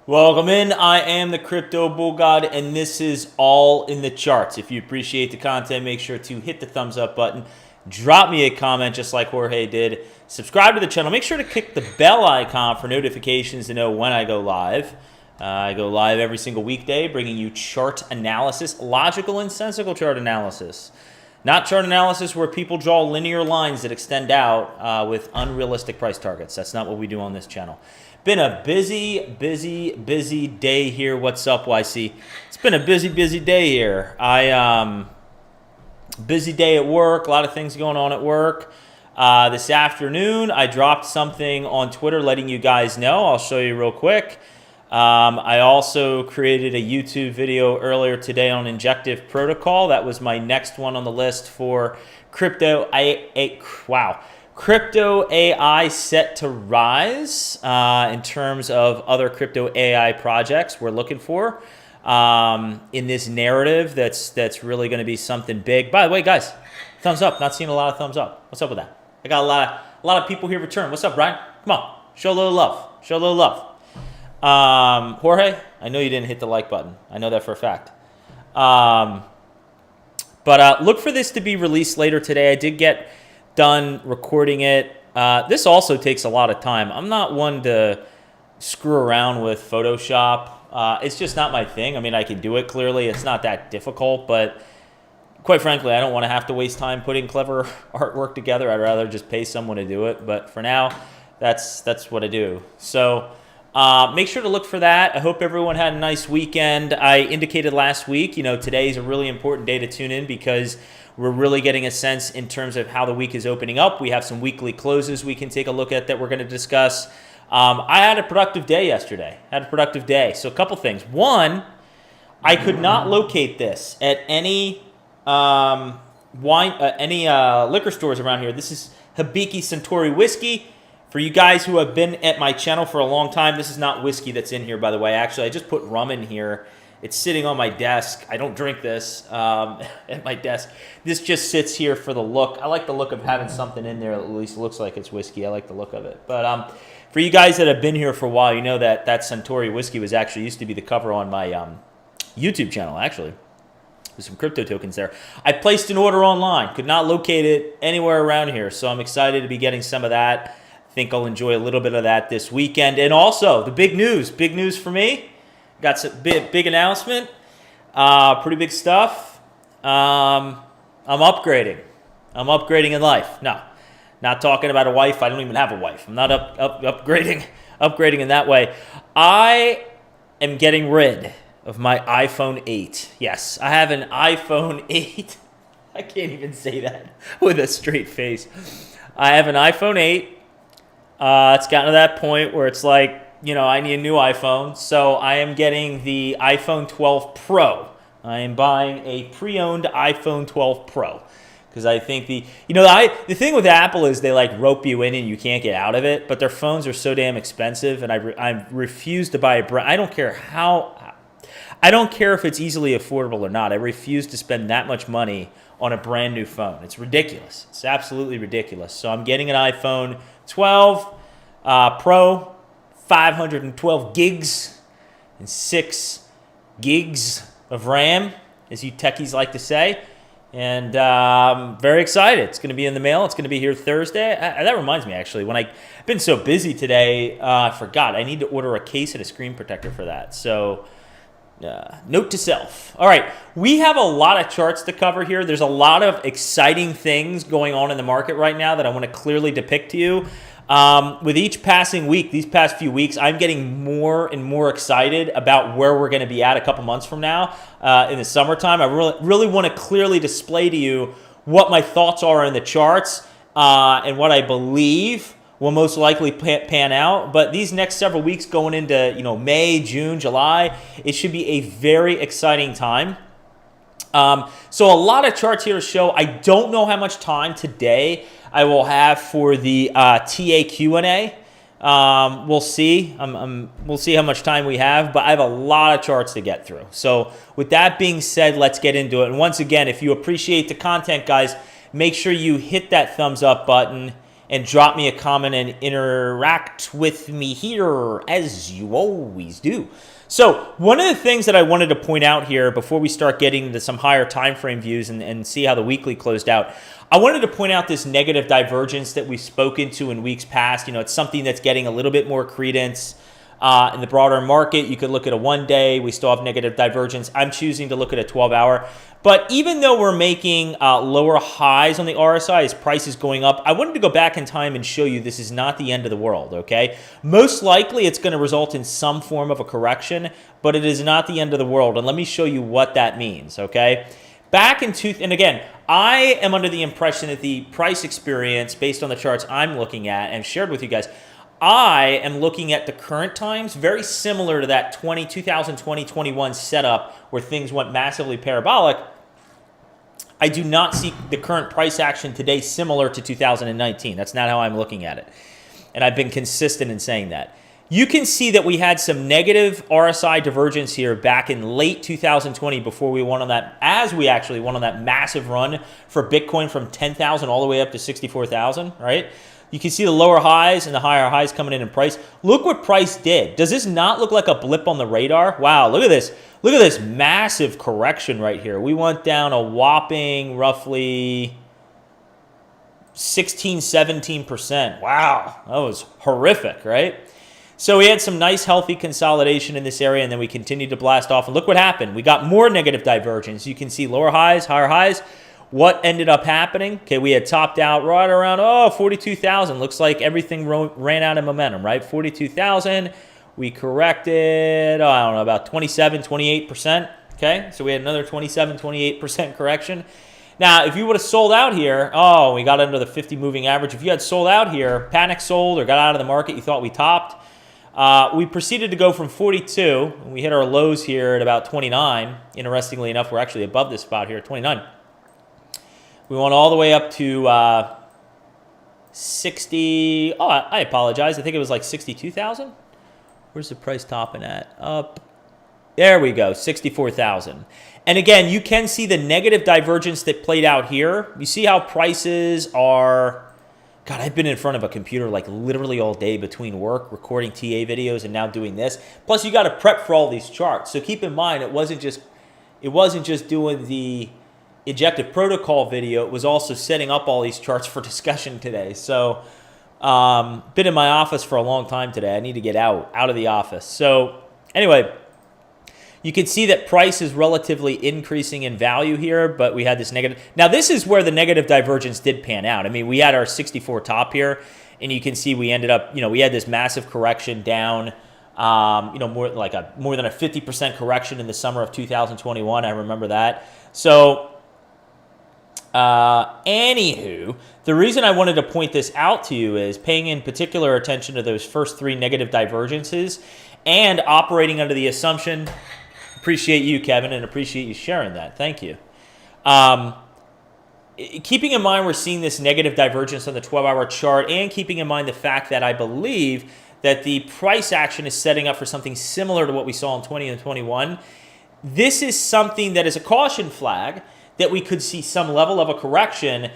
Welcome in. I am the Crypto Bull God, and this is all in the charts. If you appreciate the content, make sure to hit the thumbs up button. Drop me a comment just like Jorge did. Subscribe to the channel. Make sure to click the bell icon for notifications to know when I go live. I go live every single weekday, bringing you chart analysis, logical and sensical chart analysis. Not chart analysis where people draw linear lines that extend out with unrealistic price targets. That's not what we do on this channel. Been a busy day here. What's up, YC? It's been a busy day here. Busy day at work. A lot of things going on at work. This afternoon, I dropped something on Twitter letting you guys know. I'll show you real quick. I also created a YouTube video earlier today on injective protocol. That was my next one on the list for crypto AI set to rise in terms of other crypto AI projects we're looking for in this narrative that's really going to be something big. By the way, guys, thumbs up. Not seeing a lot of thumbs up. What's up with that? I got a lot of people here return. What's up, Brian? Come on, show a little love. Show a little love. Jorge, I know you didn't hit the like button. I know that for a fact. But look for this to be released later today. I did get done recording it. This also takes a lot of time. I'm not one to screw around with Photoshop. It's just not my thing. I mean, I can do it clearly. It's not that difficult, but quite frankly, I don't want to have to waste time putting clever artwork together. I'd rather just pay someone to do it. But for now, that's what I do. So make sure to look for that. I hope everyone had a nice weekend. I indicated last week, today is a really important day to tune in because we're really getting a sense in terms of how the week is opening up. We have some weekly closes we can take a look at that we're going to discuss. I had a productive day yesterday. So a couple things. One, I could not locate this at any liquor stores around here. This is Hibiki Suntory whiskey. For you guys who have been at my channel for a long time, this is not whiskey that's in here, by the way. Actually, I just put rum in here. It's sitting on my desk. I don't drink this at my desk. This just sits here for the look. I like the look of having something in there that at least looks like it's whiskey. I like the look of it. But for you guys that have been here for a while, you know that Suntory whiskey was actually used to be the cover on my YouTube channel, actually. There's some crypto tokens there. I placed an order online. Could not locate it anywhere around here, so I'm excited to be getting some of that. I think I'll enjoy a little bit of that this weekend. And also, the big news for me. Got some big announcement, pretty big stuff. I'm upgrading. I'm upgrading in life. No, not talking about a wife. I don't even have a wife. I'm not upgrading in that way. I am getting rid of my iPhone 8. Yes, I have an iPhone 8. I can't even say that with a straight face. I have an iPhone 8. It's gotten to that point where it's like, I need a new iPhone, so I am getting the iPhone 12 Pro. I am buying a pre-owned iPhone 12 Pro because I think the thing with Apple is they like rope you in and you can't get out of it, but their phones are so damn expensive, and I refuse to buy a brand. I don't care if it's easily affordable or not. I refuse to spend that much money on a brand new phone. It's ridiculous. It's absolutely ridiculous. So I'm getting an iPhone 12 Pro. 512 gigs and 6 gigs of RAM, as you techies like to say. And I'm very excited. It's going to be in the mail. It's going to be here Thursday. That reminds me, actually, when I've been so busy today, I forgot. I need to order a case and a screen protector for that. So note to self. All right, we have a lot of charts to cover here. There's a lot of exciting things going on in the market right now that I want to clearly depict to you. With each passing week, these past few weeks, I'm getting more and more excited about where we're going to be at a couple months from now in the summertime. I really want to clearly display to you what my thoughts are in the charts and what I believe will most likely pan out. But these next several weeks going into May, June, July, it should be a very exciting time. So a lot of charts here to show. I don't know how much time today I will have for the TA Q&A. We'll see. We'll see how much time we have, but I have a lot of charts to get through. So with that being said, let's get into it. And once again, if you appreciate the content, guys, make sure you hit that thumbs up button and drop me a comment and interact with me here, as you always do. So one of the things that I wanted to point out here before we start getting to some higher time frame views and see how the weekly closed out, I wanted to point out this negative divergence that we've spoken to in weeks past. You know, it's something that's getting a little bit more credence in the broader market. You could look at a 1 day. We still have negative divergence. I'm choosing to look at a 12-hour. But even though we're making lower highs on the RSI as price is going up, I wanted to go back in time and show you this is not the end of the world, okay? Most likely it's going to result in some form of a correction, but it is not the end of the world. And let me show you what that means, okay? Back in and again, I am under the impression that the price experience based on the charts I'm looking at and shared with you guys, I am looking at the current times very similar to that 2020-21 setup where things went massively parabolic. I do not see the current price action today similar to 2019. That's not how I'm looking at it. And I've been consistent in saying that. You can see that we had some negative RSI divergence here back in late 2020 before we went on that, as we actually went on that massive run for Bitcoin from 10,000 all the way up to 64,000, right? You can see the lower highs and the higher highs coming in price. Look what price did. Does this not look like a blip on the radar? Wow, look at this. Look at this massive correction right here. We went down a whopping roughly 16, 17%. Wow, that was horrific, right? So we had some nice healthy consolidation in this area, and then we continued to blast off. And look what happened. We got more negative divergence. You can see lower highs, higher highs. What ended up happening? Okay, we had topped out right around, 42,000. Looks like everything ran out of momentum, right? 42,000. We corrected, I don't know, about 27, 28%. Okay, so we had another 27, 28% correction. Now, if you would have sold out here, we got under the 50 moving average. If you had sold out here, panic sold or got out of the market, you thought we topped, we proceeded to go from 42. And we hit our lows here at about 29. Interestingly enough, we're actually above this spot here at 29. We went all the way up to 60. Oh, I apologize. I think it was like 62,000. Where's the price topping at? Up. There we go, 64,000. And again, you can see the negative divergence that played out here. You see how prices are... God, I've been in front of a computer like literally all day between work, recording TA videos, and now doing this. Plus, you got to prep for all these charts. So keep in mind, it wasn't just doing the Ejective Protocol video. It was also setting up all these charts for discussion today. So, been in my office for a long time today. I need to get out of the office. So, anyway, you can see that price is relatively increasing in value here, but we had this negative. Now, this is where the negative divergence did pan out. I mean, we had our 64 top here, and you can see we ended up, we had this massive correction down, more than a 50% correction in the summer of 2021. I remember that. So, anywho, the reason I wanted to point this out to you is paying in particular attention to those first three negative divergences and operating under the assumption. Appreciate you, Kevin, and appreciate you sharing that. Thank you. Keeping in mind we're seeing this negative divergence on the 12-hour chart, and keeping in mind the fact that I believe that the price action is setting up for something similar to what we saw in 20 and 21, this is something that is a caution flag that we could see some level of a correction,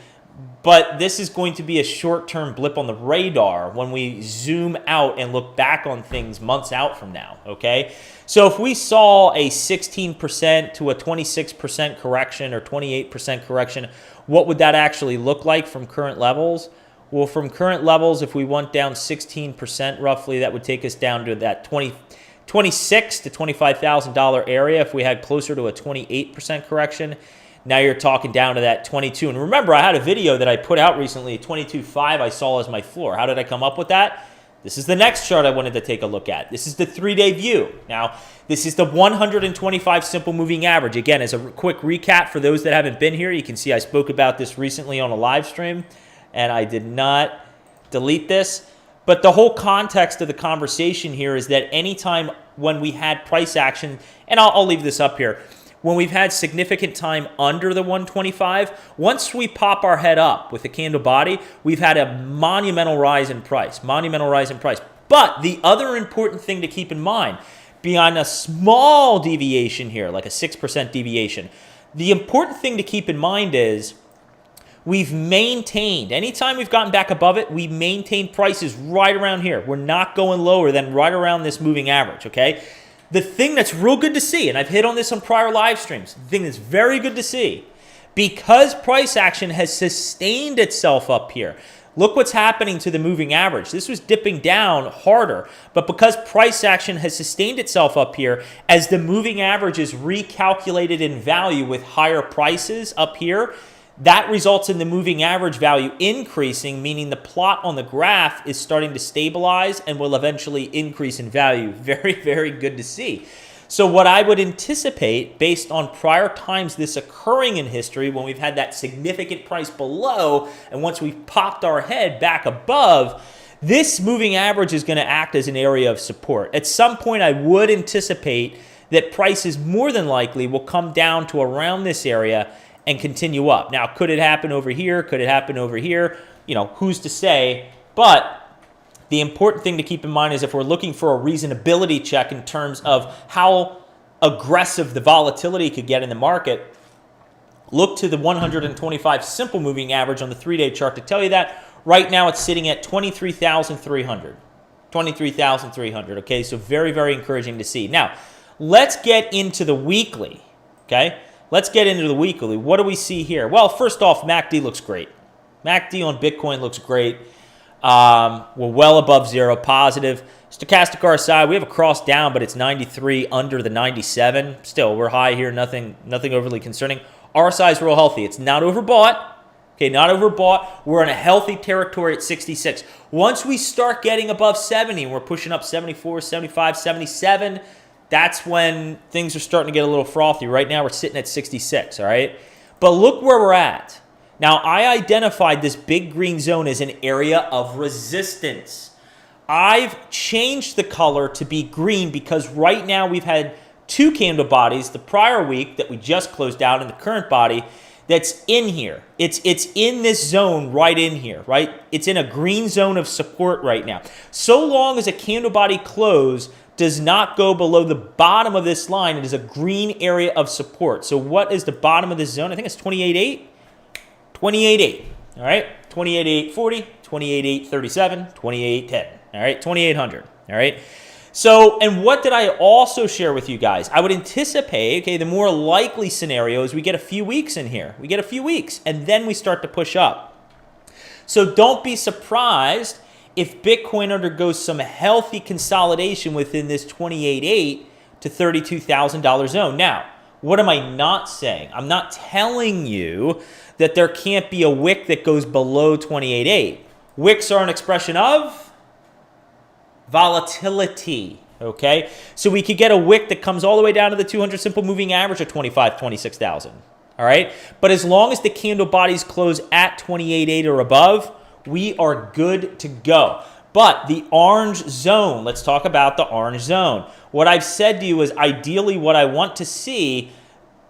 but this is going to be a short-term blip on the radar when we zoom out and look back on things months out from now, okay? So if we saw a 16% to a 26% correction or 28% correction, what would that actually look like from current levels? Well, from current levels, if we went down 16% roughly, that would take us down to that $26,000 to $25,000 area. If we had closer to a 28% correction, now you're talking down to that 22. And remember, I had a video that I put out recently, 22.5 I saw as my floor. How did I come up with that? This is the next chart I wanted to take a look at. This is the 3-day view. Now, this is the 125 simple moving average. Again, as a quick recap for those that haven't been here, you can see I spoke about this recently on a live stream, and I did not delete this. But the whole context of the conversation here is that anytime when we had price action, and I'll leave this up here, when we've had significant time under the 125, once we pop our head up with a candle body, we've had a monumental rise in price, But the other important thing to keep in mind, beyond a small deviation here, like a 6% deviation, the important thing to keep in mind is we've maintained, anytime we've gotten back above it, we maintain prices right around here. We're not going lower than right around this moving average, okay? The thing that's real good to see, and I've hit on this on prior live streams, the thing that's very good to see, because price action has sustained itself up here. Look what's happening to the moving average. This was dipping down harder, but because price action has sustained itself up here, as the moving average is recalculated in value with higher prices up here, that results in the moving average value increasing, meaning the plot on the graph is starting to stabilize and will eventually increase in value. Very, very good to see. So what I would anticipate, based on prior times this occurring in history, when we've had that significant price below, and once we've popped our head back above, this moving average is going to act as an area of support. At some point, I would anticipate that prices more than likely will come down to around this area and continue up. Now, could it happen over here? Could it happen over here? You know, who's to say? But the important thing to keep in mind is if we're looking for a reasonability check in terms of how aggressive the volatility could get in the market, look to the 125 simple moving average on the 3-day chart to tell you that. Right now it's sitting at 23,300. 23,300, okay? So very, very encouraging to see. Now, let's get into the weekly, okay? Let's get into the weekly. What do we see here? Well, first off, MACD looks great. MACD on Bitcoin looks great. We're well above zero, positive. Stochastic RSI, we have a cross down, but it's 93 under the 97. Still, we're high here, nothing overly concerning. RSI is real healthy. It's not overbought. Okay, not overbought. We're in a healthy territory at 66. Once we start getting above 70, and we're pushing up 74, 75, 77, that's when things are starting to get a little frothy. Right now, we're sitting at 66, all right? But look where we're at. Now, I identified this big green zone as an area of resistance. I've changed the color to be green because right now we've had two candle bodies the prior week that we just closed out in the current body that's in here. It's in this zone right in here, right? It's in a green zone of support right now. So long as a candle body close does not go below the bottom of this line, it is a green area of support. So what is the bottom of this zone? I think it's 28.8. 28.8, all right? 28.840, 28.837, 28.10, all right? 2800, all right? So, and what did I also share with you guys? I would anticipate, okay, the more likely scenario is we get a few weeks in here. We get a few weeks, and then we start to push up. So don't be surprised if Bitcoin undergoes some healthy consolidation within this 28.8 to $32,000 zone. Now, what am I not saying? I'm not telling you that there can't be a wick that goes below 28.8. Wicks are an expression of volatility, okay? So we could get a wick that comes all the way down to the 200 simple moving average of 26,000, all right? But as long as the candle bodies close at 28.8 or above, we are good to go. But the orange zone, let's talk about the orange zone. What I've said to you is ideally what I want to see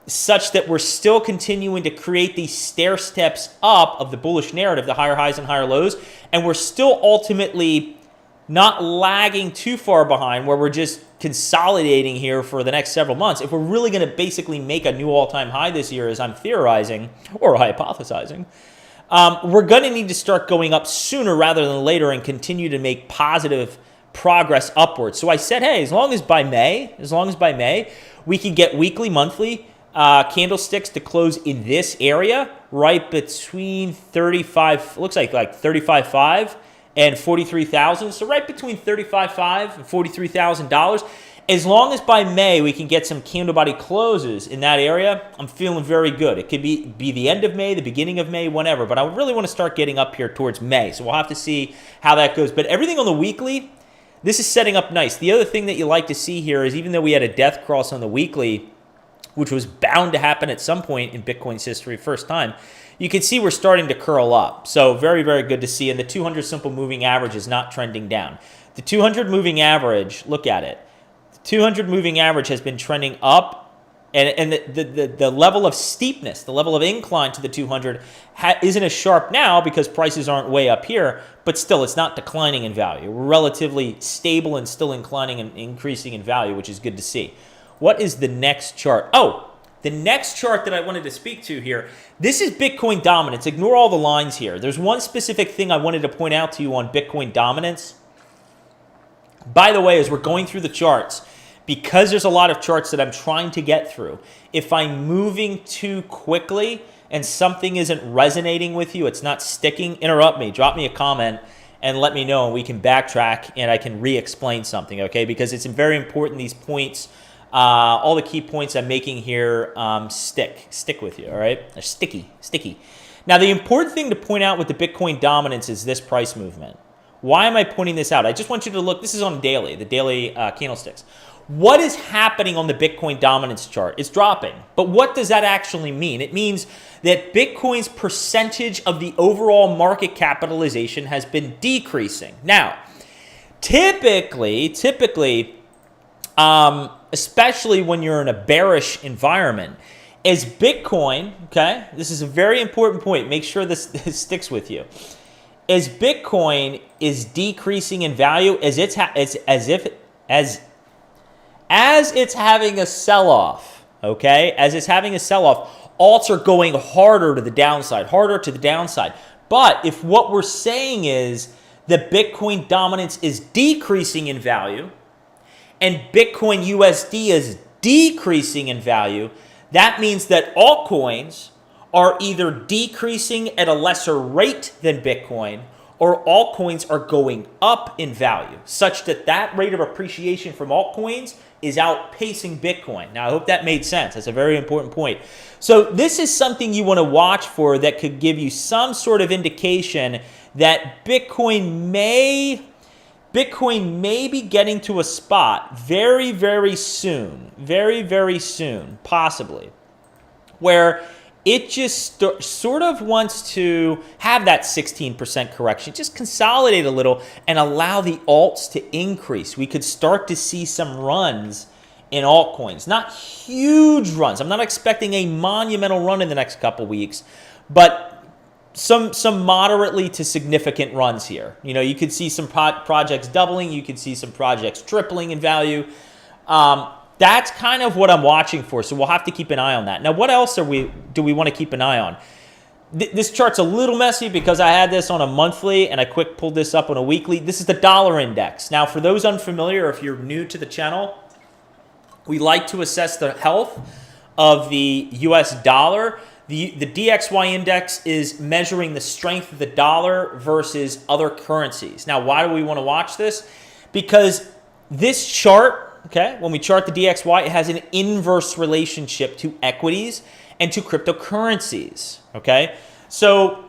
such that we're still continuing to create these stair steps up of the bullish narrative, the higher highs and higher lows, and we're still ultimately not lagging too far behind where we're just consolidating here for the next several months. If we're really going to basically make a new all-time high this year, as I'm theorizing or hypothesizing, we're going to need to start going up sooner rather than later and continue to make positive progress upwards. So I said, hey, as long as by May, we can get weekly, monthly candlesticks to close in this area right between 35, looks like 35.5 and 43,000. So right between 35.5 and $43,000. As long as by May we can get some candle body closes in that area, I'm feeling very good. It could be the end of May, the beginning of May, whenever. But I really want to start getting up here towards May. So we'll have to see how that goes. But everything on the weekly, this is setting up nice. The other thing that you like to see here is even though we had a death cross on the weekly, which was bound to happen at some point in Bitcoin's history, first time, you can see we're starting to curl up. So very, very good to see. And the 200 simple moving average is not trending down. The 200 moving average, look at it. The 200 moving average has been trending up. And the level of steepness, the level of incline to the 200 isn't as sharp now because prices aren't way up here, but still it's not declining in value. We're relatively stable and still inclining and increasing in value, which is good to see. What is the next chart? Oh, The next chart that I wanted to speak to here, this is Bitcoin dominance. Ignore all the lines here. There's one specific thing I wanted to point out to you on Bitcoin dominance. By the way, as we're going through the charts, because there's a lot of charts that I'm trying to get through, if I'm moving too quickly and something isn't resonating with you, it's not sticking, interrupt me, drop me a comment, and let me know, and we can backtrack and I can re-explain something, okay? Because it's very important these points, all the key points I'm making here stick with you, all right? They're sticky. Now, the important thing to point out with the Bitcoin dominance is this price movement. Why am I pointing this out? I just want you to look. This is on daily, the daily candlesticks. What is happening on the Bitcoin dominance chart? It's dropping. But what does that actually mean? It means that Bitcoin's percentage of the overall market capitalization has been decreasing. Now, typically, especially when you're in a bearish environment, as Bitcoin, okay, this is a very important point. Make sure this sticks with you. As Bitcoin is decreasing in value, as it's having a sell-off, okay? As it's having a sell-off, alts are going harder to the downside. But if what we're saying is that Bitcoin dominance is decreasing in value and Bitcoin USD is decreasing in value, that means that altcoins are either decreasing at a lesser rate than Bitcoin, or altcoins are going up in value, such that that rate of appreciation from altcoins is outpacing Bitcoin. Now, I hope that made sense. That's a very important point. So this is something you want to watch for that could give you some sort of indication that Bitcoin may be getting to a spot very, very soon, possibly, where it just sort of wants to have that 16% correction, just consolidate a little and allow the alts to increase. We could start to see some runs in altcoins. Not huge runs. I'm not expecting a monumental run in the next couple weeks, but some moderately to significant runs here. You know, you could see some projects doubling. You could see some projects tripling in value. That's kind of what I'm watching for, so we'll have to keep an eye on that. Now, what else do we want to keep an eye on? This chart's a little messy because I had this on a monthly and I quick pulled this up on a weekly. This is the dollar index. Now, for those unfamiliar, if you're new to the channel, we like to assess the health of the US dollar. The DXY index is measuring the strength of the dollar versus other currencies. Now, why do we want to watch this? Because this chart, okay, when we chart the DXY, it has an inverse relationship to equities and to cryptocurrencies, okay? So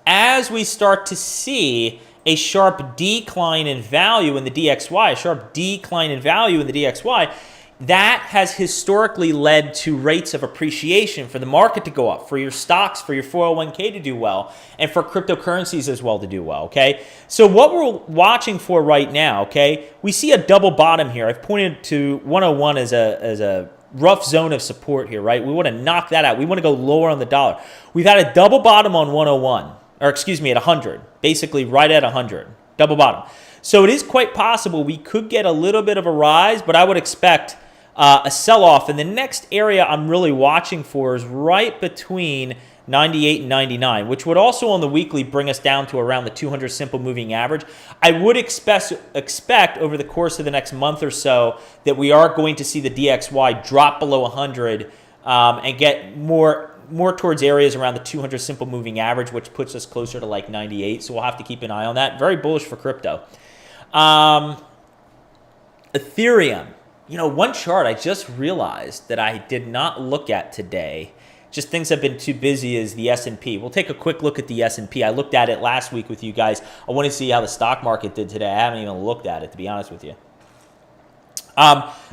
as we start to see a sharp decline in value in the DXY, that has historically led to rates of appreciation for the market to go up, for your stocks, for your 401k to do well, and for cryptocurrencies as well to do well, okay? So what we're watching for right now, okay, we see a double bottom here. I've pointed to 101 as a rough zone of support here, right? We want to knock that out. We want to go lower on the dollar. We've had a double bottom on 101, or excuse me, at 100, basically right at 100, double bottom. So it is quite possible we could get a little bit of a rise, but I would expect a sell-off. And the next area I'm really watching for is right between 98 and 99, which would also on the weekly bring us down to around the 200 simple moving average. I would expect over the course of the next month or so that we are going to see the DXY drop below 100 and get more towards areas around the 200 simple moving average, which puts us closer to like 98. So we'll have to keep an eye on that. Very bullish for crypto. Ethereum. You know, one chart I just realized that I did not look at today, just things have been too busy, is the S&P. We'll take a quick look at the S&P. I looked at it last week with you guys. I want to see how the stock market did today. I haven't even looked at it, to be honest with you.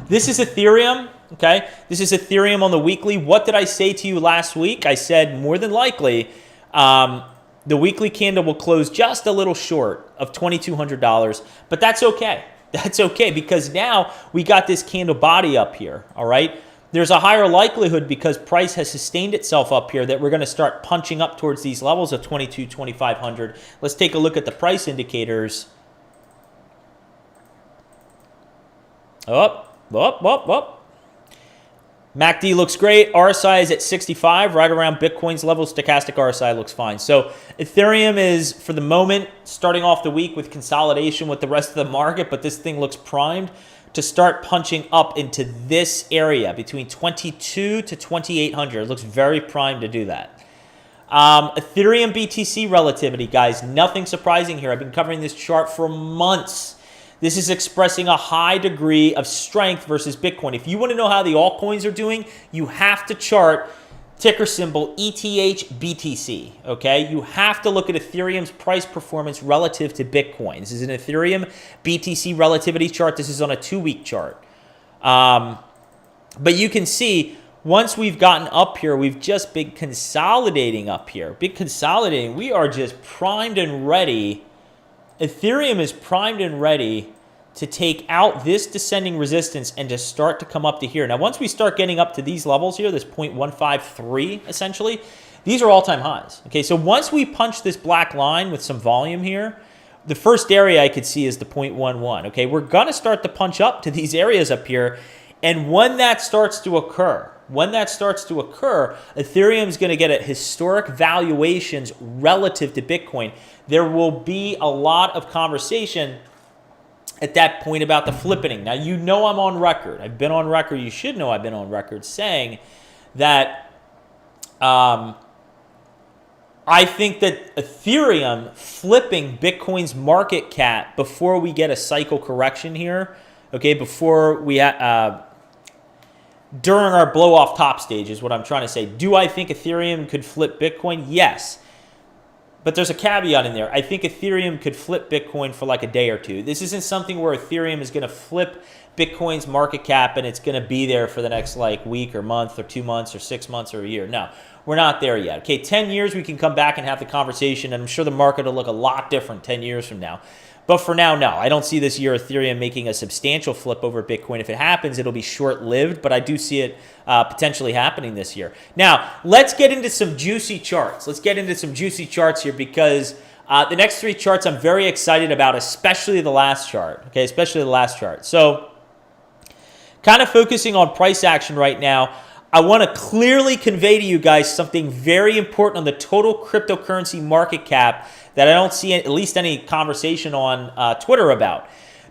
This is Ethereum, okay? This is Ethereum on the weekly. What did I say to you last week? I said more than likely the weekly candle will close just a little short of $2,200, but that's okay. That's okay because now we got this candle body up here, all right? There's a higher likelihood because price has sustained itself up here that we're going to start punching up towards these levels of 2,500. Let's take a look at the price indicators. Up. MACD looks great. RSI is at 65, right around Bitcoin's level. Stochastic RSI looks fine. So Ethereum is, for the moment, starting off the week with consolidation with the rest of the market, but this thing looks primed to start punching up into this area between 22 to 2,800. It looks very primed to do that. Ethereum BTC relativity, guys, nothing surprising here. I've been covering this chart for months. This is expressing a high degree of strength versus Bitcoin. If you want to know how the altcoins are doing, you have to chart ticker symbol ETH-BTC, okay? You have to look at Ethereum's price performance relative to Bitcoin. This is an Ethereum BTC relativity chart. This is on a 2-week chart. But you can see once we've gotten up here, we've just been consolidating up here. Big consolidating. We are just primed and ready. Ethereum is primed and ready to take out this descending resistance and to start to come up to here. Now, once we start getting up to these levels here, this 0.153, essentially, these are all-time highs. Okay, so once we punch this black line with some volume here, the first area I could see is the 0.11. Okay, we're going to start to punch up to these areas up here, and when that starts to occur, Ethereum is going to get at historic valuations relative to Bitcoin. There will be a lot of conversation at that point about the flippening. Now, you know I'm on record. I've been on record. You should know I've been on record saying that I think that Ethereum flipping Bitcoin's market cap before we get a cycle correction here, okay, before we during our blow-off top stage is what I'm trying to say. Do I think Ethereum could flip Bitcoin? Yes. But there's a caveat in there. I think Ethereum could flip Bitcoin for like a day or two. This isn't something where Ethereum is going to flip Bitcoin's market cap and it's going to be there for the next like week or month or 2 months or 6 months or a year. No, we're not there yet. Okay, 10 years we can come back and have the conversation, and I'm sure the market will look a lot different 10 years from now. But for now, no. I don't see this year Ethereum making a substantial flip over Bitcoin. If it happens, it'll be short-lived, but I do see it potentially happening this year. Now, let's get into some juicy charts. Let's get into some juicy charts here because the next 3 charts I'm very excited about, especially the last chart. Okay, especially the last chart. So, kind of focusing on price action right now, I want to clearly convey to you guys something very important on the total cryptocurrency market cap that I don't see at least any conversation on Twitter about.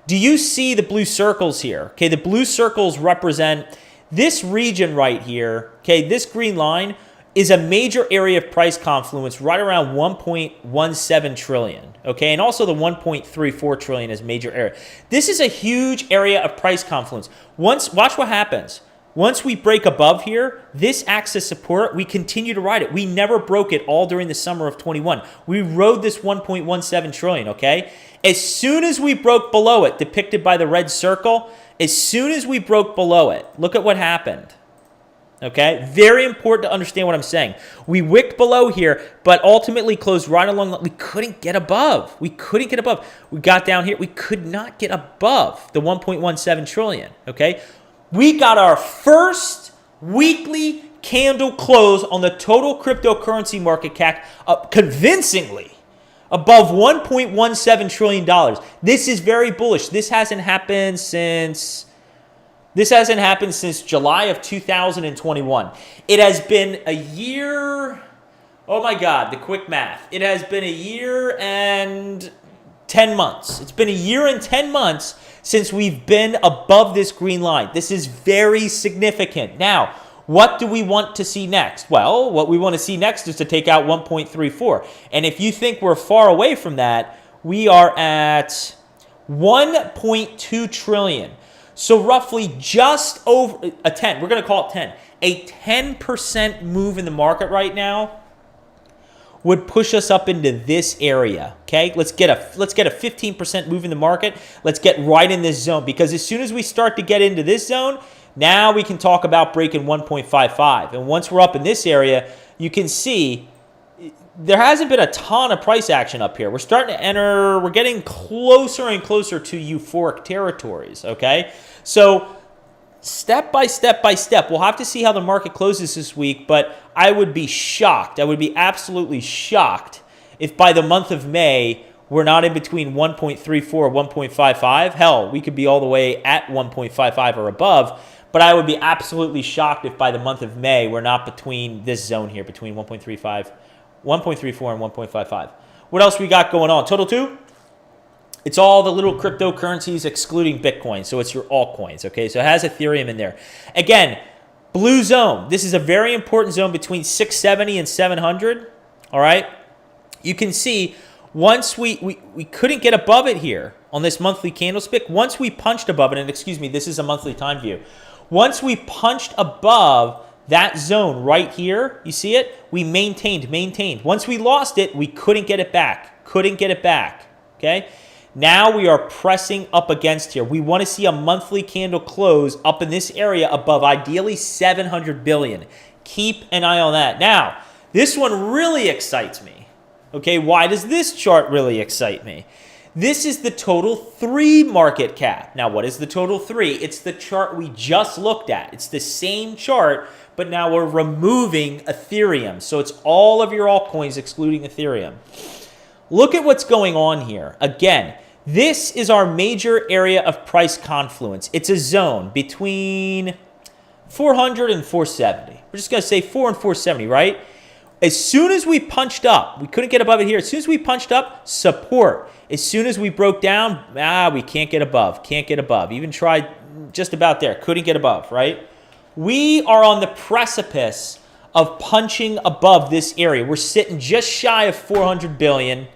Do you see the blue circles here? Okay, the blue circles represent this region right here. Okay, this green line is a major area of price confluence right around 1.17 trillion. Okay, and also the 1.34 trillion is major area. This is a huge area of price confluence. Watch what happens. Once we break above here, this acts as support. We continue to ride it. We never broke it all during the summer of 21. We rode this 1.17 trillion, okay? As soon as we broke below it, depicted by the red circle, as soon as we broke below it, look at what happened, okay? Very important to understand what I'm saying. We wicked below here, but ultimately closed right along. We couldn't get above. We couldn't get above. We got down here. We could not get above the 1.17 trillion, okay? We got our first weekly candle close on the total cryptocurrency market cap up convincingly above $1.17 trillion. This is very bullish. This hasn't happened since July of 2021. It has been a year. Oh my God, the quick math. It has been a year and 10 months. It's been a year and 10 months since we've been above this green line. This is very significant. Now, what do we want to see next? Well, what we want to see next is to take out 1.34. And if you think we're far away from that, we are at 1.2 trillion. So roughly just over a 10. We're going to call it 10. A 10% move in the market right now would push us up into this area, okay? Let's get a 15% move in the market. Let's get right in this zone, because as soon as we start to get into this zone, now we can talk about breaking 1.55. And once we're up in this area, you can see there hasn't been a ton of price action up here. We're starting to enter, we're getting closer and closer to euphoric territories, okay? So step by step by step, we'll have to see how the market closes this week, but I would be shocked. I would be absolutely shocked if by the month of May, we're not in between 1.34 or 1.55. Hell, we could be all the way at 1.55 or above. But I would be absolutely shocked if by the month of May we're not between this zone here, between 1.34 and 1.55. What else we got going on? Total 2? It's all the little cryptocurrencies excluding Bitcoin. So it's your altcoins, okay? So it has Ethereum in there. Again, blue zone. This is a very important zone between 670 and 700, all right? You can see once we couldn't get above it here on this monthly candlestick. Once we punched above it, and excuse me, this is a monthly time view. Once we punched above that zone right here, you see it? We maintained. Once we lost it, we couldn't get it back. Okay? Now we are pressing up against here. We want to see a monthly candle close up in this area above ideally 700 billion. Keep an eye on that. Now, this one really excites me. Okay, why does this chart really excite me? This is the total 3 market cap. Now, what is the total 3? It's the chart we just looked at. It's the same chart, but now we're removing Ethereum. So it's all of your altcoins excluding Ethereum. Look at what's going on here. Again, this is our major area of price confluence. It's a zone between 400 and 470. We're just going to say 4 and 470, right? As soon as we punched up, we couldn't get above it here. As soon as we punched up, support. As soon as we broke down, we can't get above. Even tried just about there. Couldn't get above, right? We are on the precipice of punching above this area. We're sitting just shy of 400 billion.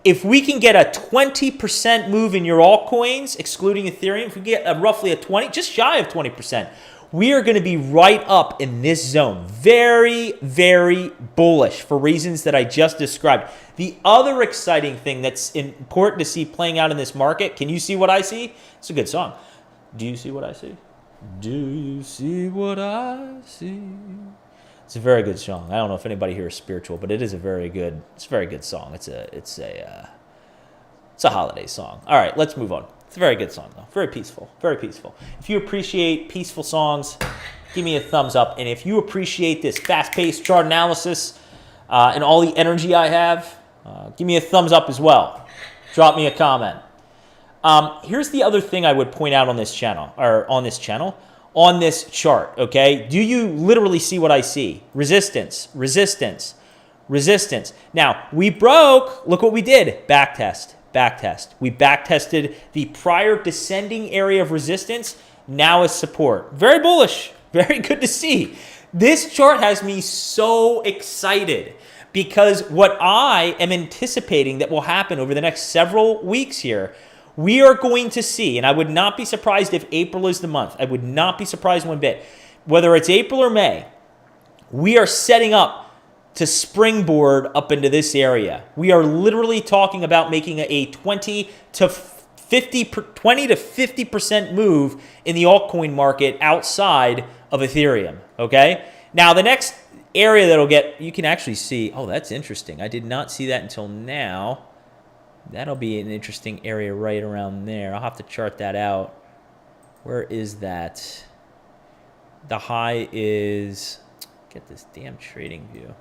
If we can get a 20% move in your altcoins, excluding Ethereum, if we get roughly a 20, just shy of 20%, we are going to be right up in this zone. Very, very bullish for reasons that I just described. The other exciting thing that's important to see playing out in this market, can you see what I see? It's a good song. Do you see what I see? Do you see what I see? It's a very good song. I don't know if anybody here is spiritual, but it is a very good song. It's a holiday song. All right, let's move on. It's a very good song, though. Very peaceful. If you appreciate peaceful songs, give me a thumbs up. And if you appreciate this fast-paced chart analysis and all the energy I have, give me a thumbs up as well. Drop me a comment. Here's the other thing I would point out on this channel, on this chart, okay? Do you literally see what I see? Resistance. Now, we broke. Look what we did. Backtest. We backtested the prior descending area of resistance. Now is support. Very bullish. Very good to see. This chart has me so excited because what I am anticipating that will happen over the next several weeks here, we are going to see, and I would not be surprised if April is the month. I would not be surprised one bit. Whether it's April or May, we are setting up to springboard up into this area. We are literally talking about making a 20 to 50% move in the altcoin market outside of Ethereum, okay? Now, the next area that'll get, you can actually see, oh, that's interesting. I did not see that until now. That'll be an interesting area right around there. I'll have to chart that out. Where is that? The high is, get this damn trading view.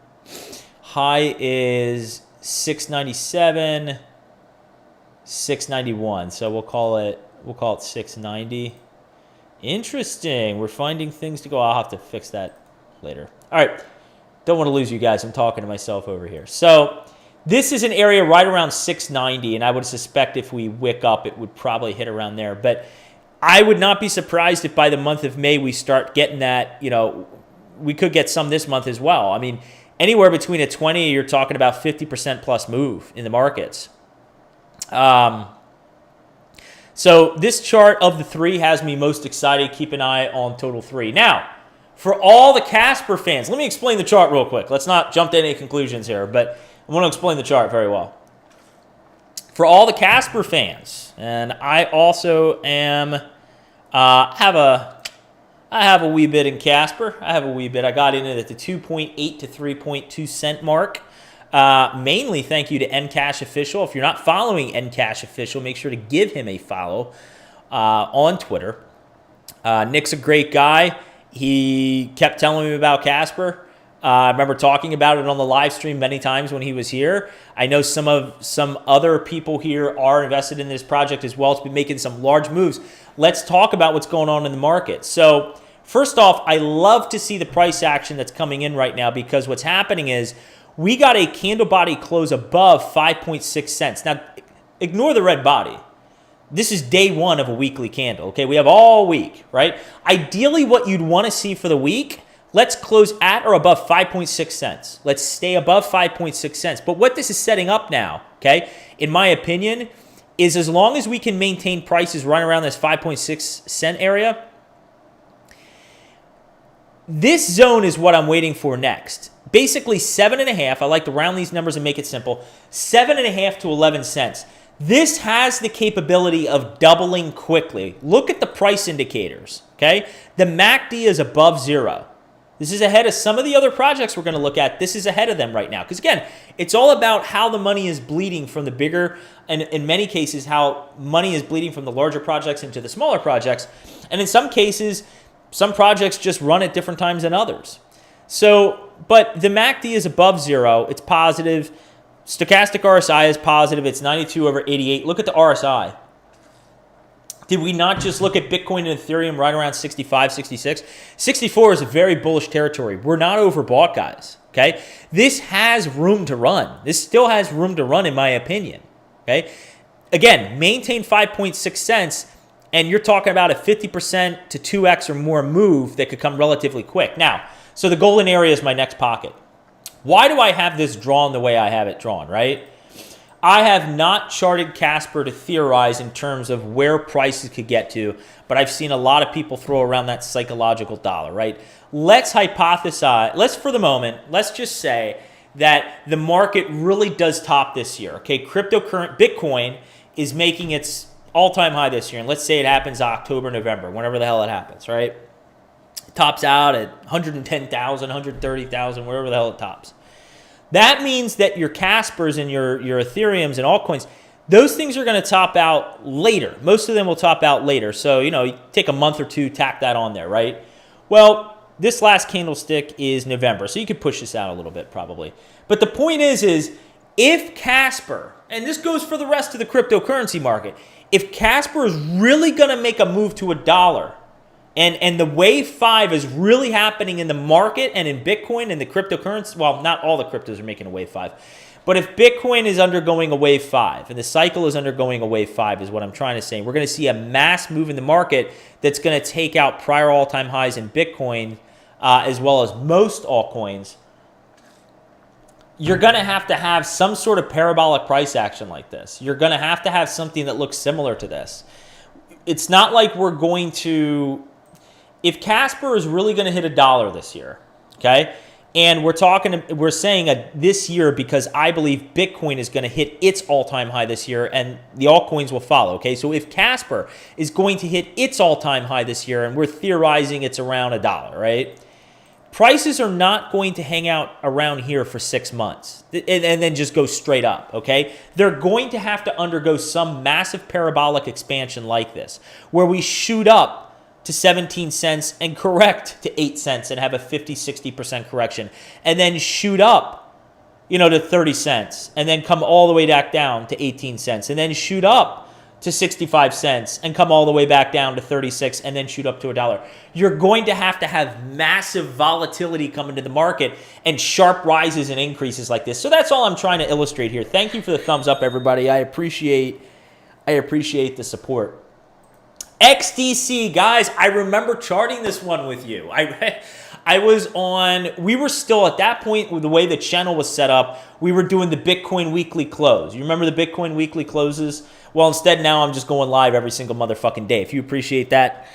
High is 697, 691. So we'll call it 690. Interesting. We're finding things to go. I'll have to fix that later. All right. Don't want to lose you guys. I'm talking to myself over here. So this is an area right around 690, and I would suspect if we wick up, it would probably hit around there. But I would not be surprised if by the month of May we start getting that, we could get some this month as well. I mean, anywhere between a 20, you're talking about 50% plus move in the markets. So this chart of the 3 has me most excited. Keep an eye on total 3. Now, for all the Casper fans, let me explain the chart real quick. Let's not jump to any conclusions here, but I want to explain the chart very well. For all the Casper fans, and I also am, I have a wee bit in Casper. I got in it at the 2.8 to 3.2 cent mark. Mainly thank you to Ncash Official. If you're not following Ncash Official, make sure to give him a follow on Twitter. Nick's a great guy. He kept telling me about Casper. I remember talking about it on the live stream many times when he was here. I know some other people here are invested in this project as well. It's been making some large moves. Let's talk about what's going on in the market. So First off, I love to see the price action that's coming in right now because what's happening is we got a candle body close above 5.6 cents. Now, ignore the red body. This is day one of a weekly candle, okay? We have all week, right? Ideally, what you'd want to see for the week, let's close at or above 5.6 cents. Let's stay above 5.6 cents. But what this is setting up now, okay, in my opinion, is as long as we can maintain prices right around this 5.6 cent area, this zone is what I'm waiting for next. Basically 7.5, I like to round these numbers and make it simple, 7.5 to 11 cents. This has the capability of doubling quickly. Look at the price indicators, okay? The MACD is above 0. This is ahead of some of the other projects we're going to look at. This is ahead of them right now. Because again, it's all about how the money is bleeding from the bigger, and in many cases, how money is bleeding from the larger projects into the smaller projects. And in some cases, some projects just run at different times than others. So, but the MACD is above 0. It's positive. Stochastic RSI is positive. It's 92 over 88. Look at the RSI. Did we not just look at Bitcoin and Ethereum right around 65, 66? 64 is a very bullish territory. We're not overbought, guys, okay? This has room to run. This still has room to run, in my opinion, okay? Again, maintain 5.6 cents, and you're talking about a 50% to 2x or more move that could come relatively quick. Now, so the golden area is my next pocket. Why do I have this drawn the way I have it drawn, right? I have not charted Casper to theorize in terms of where prices could get to, but I've seen a lot of people throw around that psychological dollar, right? Let's hypothesize, for the moment, let's just say that the market really does top this year, okay? Cryptocurrency, Bitcoin is making its all-time high this year, and let's say it happens October, November, whenever the hell it happens, right? It tops out at 110,000, 130,000, wherever the hell it tops. That means that your Caspers and your Ethereums and altcoins, those things are going to top out later. Most of them will top out later. So, you take a month or two, tack that on there, right? Well, this last candlestick is November, so you could push this out a little bit probably. But the point is if Casper, and this goes for the rest of the cryptocurrency market, if Casper is really going to make a move to $1, and the wave 5 is really happening in the market and in Bitcoin and the cryptocurrency. Well, not all the cryptos are making a wave 5. But if Bitcoin is undergoing a wave 5 and the cycle is undergoing a wave 5 is what I'm trying to say. We're going to see a mass move in the market that's going to take out prior all-time highs in Bitcoin as well as most altcoins. You're going to have some sort of parabolic price action like this. You're going to have something that looks similar to this. It's not like we're going to... If Casper is really going to hit $1 this year, okay, and we're saying this year because I believe Bitcoin is going to hit its all-time high this year and the altcoins will follow, okay? So if Casper is going to hit its all-time high this year and we're theorizing it's around $1, right, prices are not going to hang out around here for 6 months and then just go straight up, okay? They're going to have to undergo some massive parabolic expansion like this where we shoot up to 17 cents and correct to 8 cents and have a 50-60% correction and then shoot up to 30 cents and then come all the way back down to 18 cents and then shoot up to 65 cents and come all the way back down to 36 and then shoot up to $1. You're going to have massive volatility come into the market and sharp rises and increases like this. So that's all I'm trying to illustrate here. Thank you for the thumbs up, everybody. I appreciate the support. XDC, guys, I remember charting this one with you. We were still at that point with the way the channel was set up, we were doing the Bitcoin weekly close. You remember the Bitcoin weekly closes? Well, instead now I'm just going live every single motherfucking day. If you appreciate that,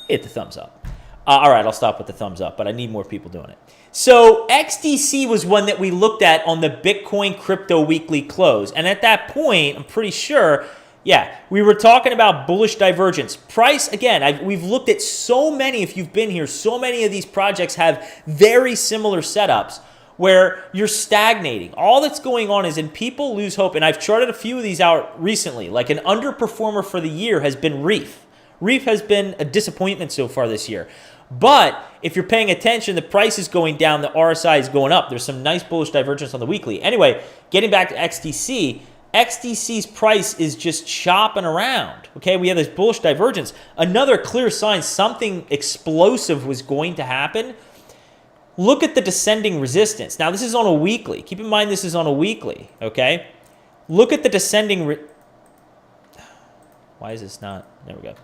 hit the thumbs up. All right, I'll stop with the thumbs up, but I need more people doing it. So XDC was one that we looked at on the Bitcoin crypto weekly close. And at that point, I'm pretty sure... Yeah, we were talking about bullish divergence. Price, again, we've looked at so many, if you've been here, so many of these projects have very similar setups where you're stagnating. All that's going on is, and people lose hope, and I've charted a few of these out recently, like an underperformer for the year has been Reef. Reef has been a disappointment so far this year. But if you're paying attention, the price is going down, the RSI is going up. There's some nice bullish divergence on the weekly. Anyway, getting back to XDC, XDC's price is just chopping around. Okay, we have this bullish divergence. Another clear sign something explosive was going to happen. Look at the descending resistance. Now, this is on a weekly. Keep in mind this is on a weekly, okay? Look at the descending... Why is this not... There we go.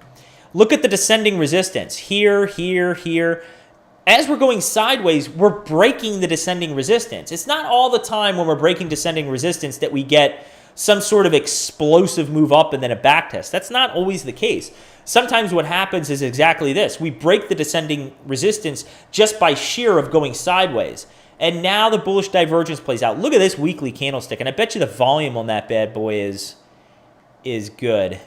Look at the descending resistance. Here, here, here. As we're going sideways, we're breaking the descending resistance. It's not all the time when we're breaking descending resistance that we get some sort of explosive move up and then a back test. That's not always the case. Sometimes what happens is exactly this. We break the descending resistance just by sheer of going sideways. And now the bullish divergence plays out. Look at this weekly candlestick. And I bet you the volume on that bad boy is good.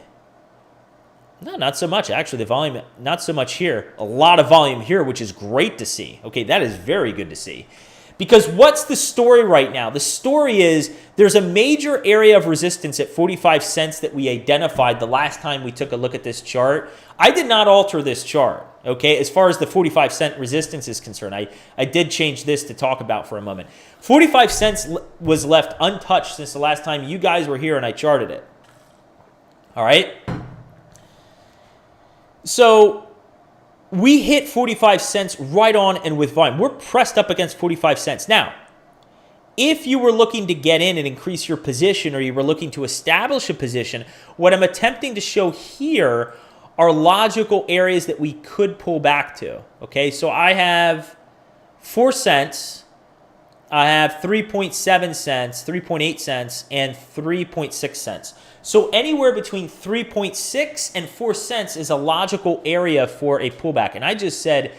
No, not so much. Actually, the volume, not so much here. A lot of volume here, which is great to see. Okay, that is very good to see. Because what's the story right now? The story is there's a major area of resistance at 45 cents that we identified the last time we took a look at this chart. I did not alter this chart, okay, as far as the 45 cent resistance is concerned. I did change this to talk about for a moment. 45 cents was left untouched since the last time you guys were here and I charted it. All right? So we hit 45 cents right on and with volume. We're pressed up against 45 cents. Now, if you were looking to get in and increase your position or you were looking to establish a position, what I'm attempting to show here are logical areas that we could pull back to. Okay, so I have 4 cents, I have 3.7 cents, 3.8 cents, and 3.6 cents. So anywhere between 3.6 and 4 cents is a logical area for a pullback. And I just said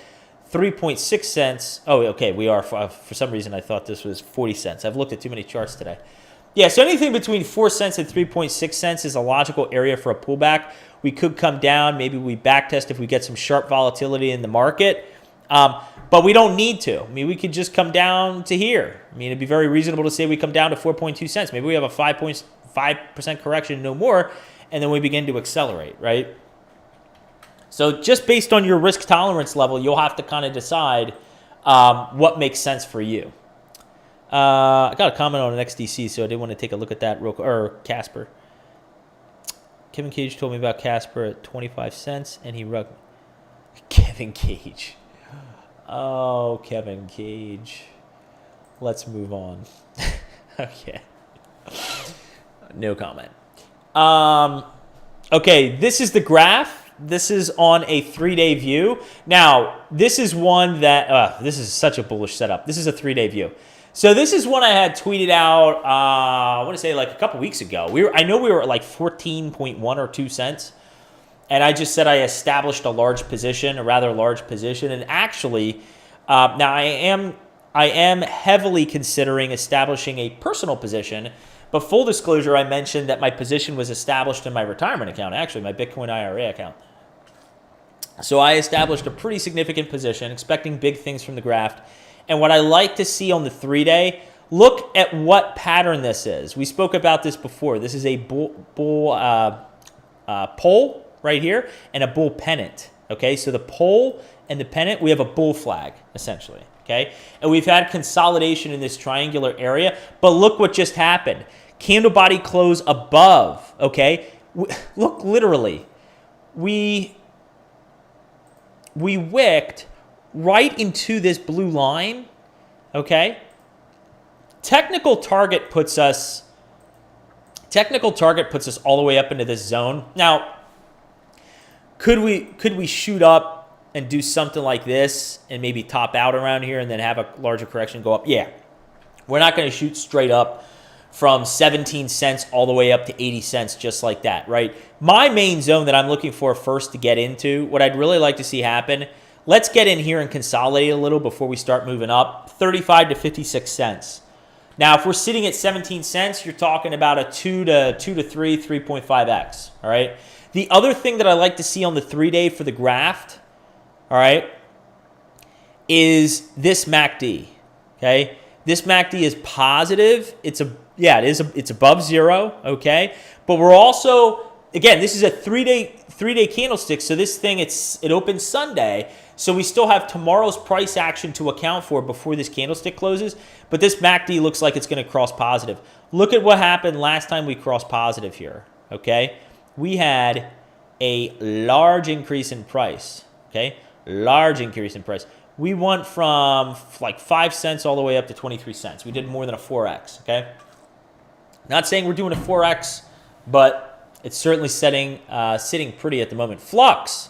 3.6 cents. Oh, okay, we are. For some reason, I thought this was 40 cents. I've looked at too many charts today. Yeah, so anything between 4 cents and 3.6 cents is a logical area for a pullback. We could come down. Maybe we backtest if we get some sharp volatility in the market. But we don't need to. I mean, we could just come down to here. I mean, it'd be very reasonable to say we come down to 4.2 cents. Maybe we have a 5% correction, no more, and then we begin to accelerate, right? So just based on your risk tolerance level, you'll have to kind of decide what makes sense for you. I got a comment on an XDC, so I did want to take a look at that real quick. Or Casper. Kevin Cage told me about Casper at 25 cents, and he rugged me. Kevin Cage. Oh, Kevin Cage. Let's move on. Okay. No comment. Okay, this is the graph. This is on a 3-day view. Now, this is one that, this is such a bullish setup. This is a 3-day view. So this is one I had tweeted out, I want to say like a couple weeks ago. I know we were at like 14.1 or 2 cents. And I just said I established a large position, a rather large position. And actually, now I am heavily considering establishing a personal position. But full disclosure, I mentioned that my position was established in my retirement account, actually, my Bitcoin IRA account. So I established a pretty significant position, expecting big things from the graph. And what I like to see on the 3-day, look at what pattern this is. We spoke about this before. This is a bull pole right here and a bull pennant. Okay, so the pole and the pennant, we have a bull flag, essentially. Okay, and we've had consolidation in this triangular area, but look what just happened. Candle body close above, okay? Look, literally, we wicked right into this blue line, okay? Technical target puts us all the way up into this zone. Now, could we shoot up and do something like this and maybe top out around here and then have a larger correction go up? Yeah. We're not going to shoot straight up from 17 cents all the way up to 80 cents just like that, right? My main zone that I'm looking for first to get into, what I'd really like to see happen, let's get in here and consolidate a little before we start moving up, 35 to 56 cents. Now, if we're sitting at 17 cents, you're talking about a 3.5x, all right? The other thing that I like to see on the 3-day for the graph, all right, is this MACD, okay? This MACD is positive. It's above zero, okay? But we're also again, this is a three-day candlestick, so this thing, it opens Sunday, so we still have tomorrow's price action to account for before this candlestick closes, but this MACD looks like it's going to cross positive. Look at what happened last time we crossed positive here, okay? We had a large increase in price, okay? Large increase in price. We went from like 5 cents all the way up to 23 cents. We did more than a 4X, okay? Not saying we're doing a 4X, but it's certainly sitting pretty at the moment. Flux.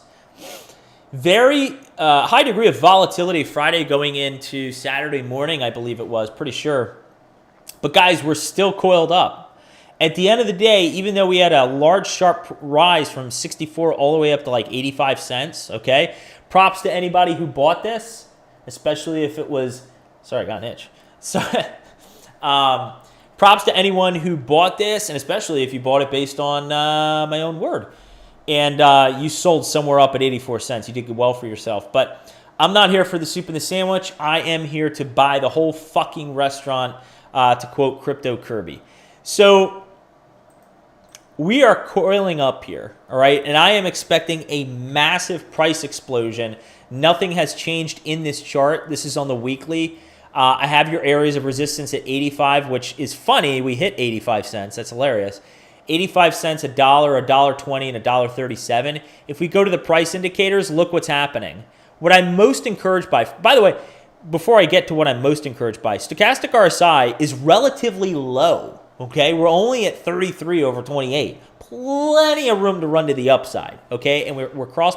Very high degree of volatility Friday going into Saturday morning, I believe it was, pretty sure. But guys, we're still coiled up. At the end of the day, even though we had a large sharp rise from 64 all the way up to like 85 cents, okay? Props to anybody who bought this, especially if it was, sorry, I got an itch. So, props to anyone who bought this, and especially if you bought it based on my own word. And you sold somewhere up at 84 cents. You did well for yourself. But I'm not here for the soup and the sandwich. I am here to buy the whole fucking restaurant, to quote Crypto Kirby. So we are coiling up here, all right? And I am expecting a massive price explosion. Nothing has changed in this chart. This is on the weekly. I have your areas of resistance at 85, which is funny. We hit 85 cents. That's hilarious. 85 cents, $1, $1.20, and $1.37. If we go to the price indicators, look what's happening. What I'm most encouraged by the way, before I get to what I'm most encouraged by, stochastic RSI is relatively low, okay? We're only at 33 over 28. Plenty of room to run to the upside, okay? And we're cross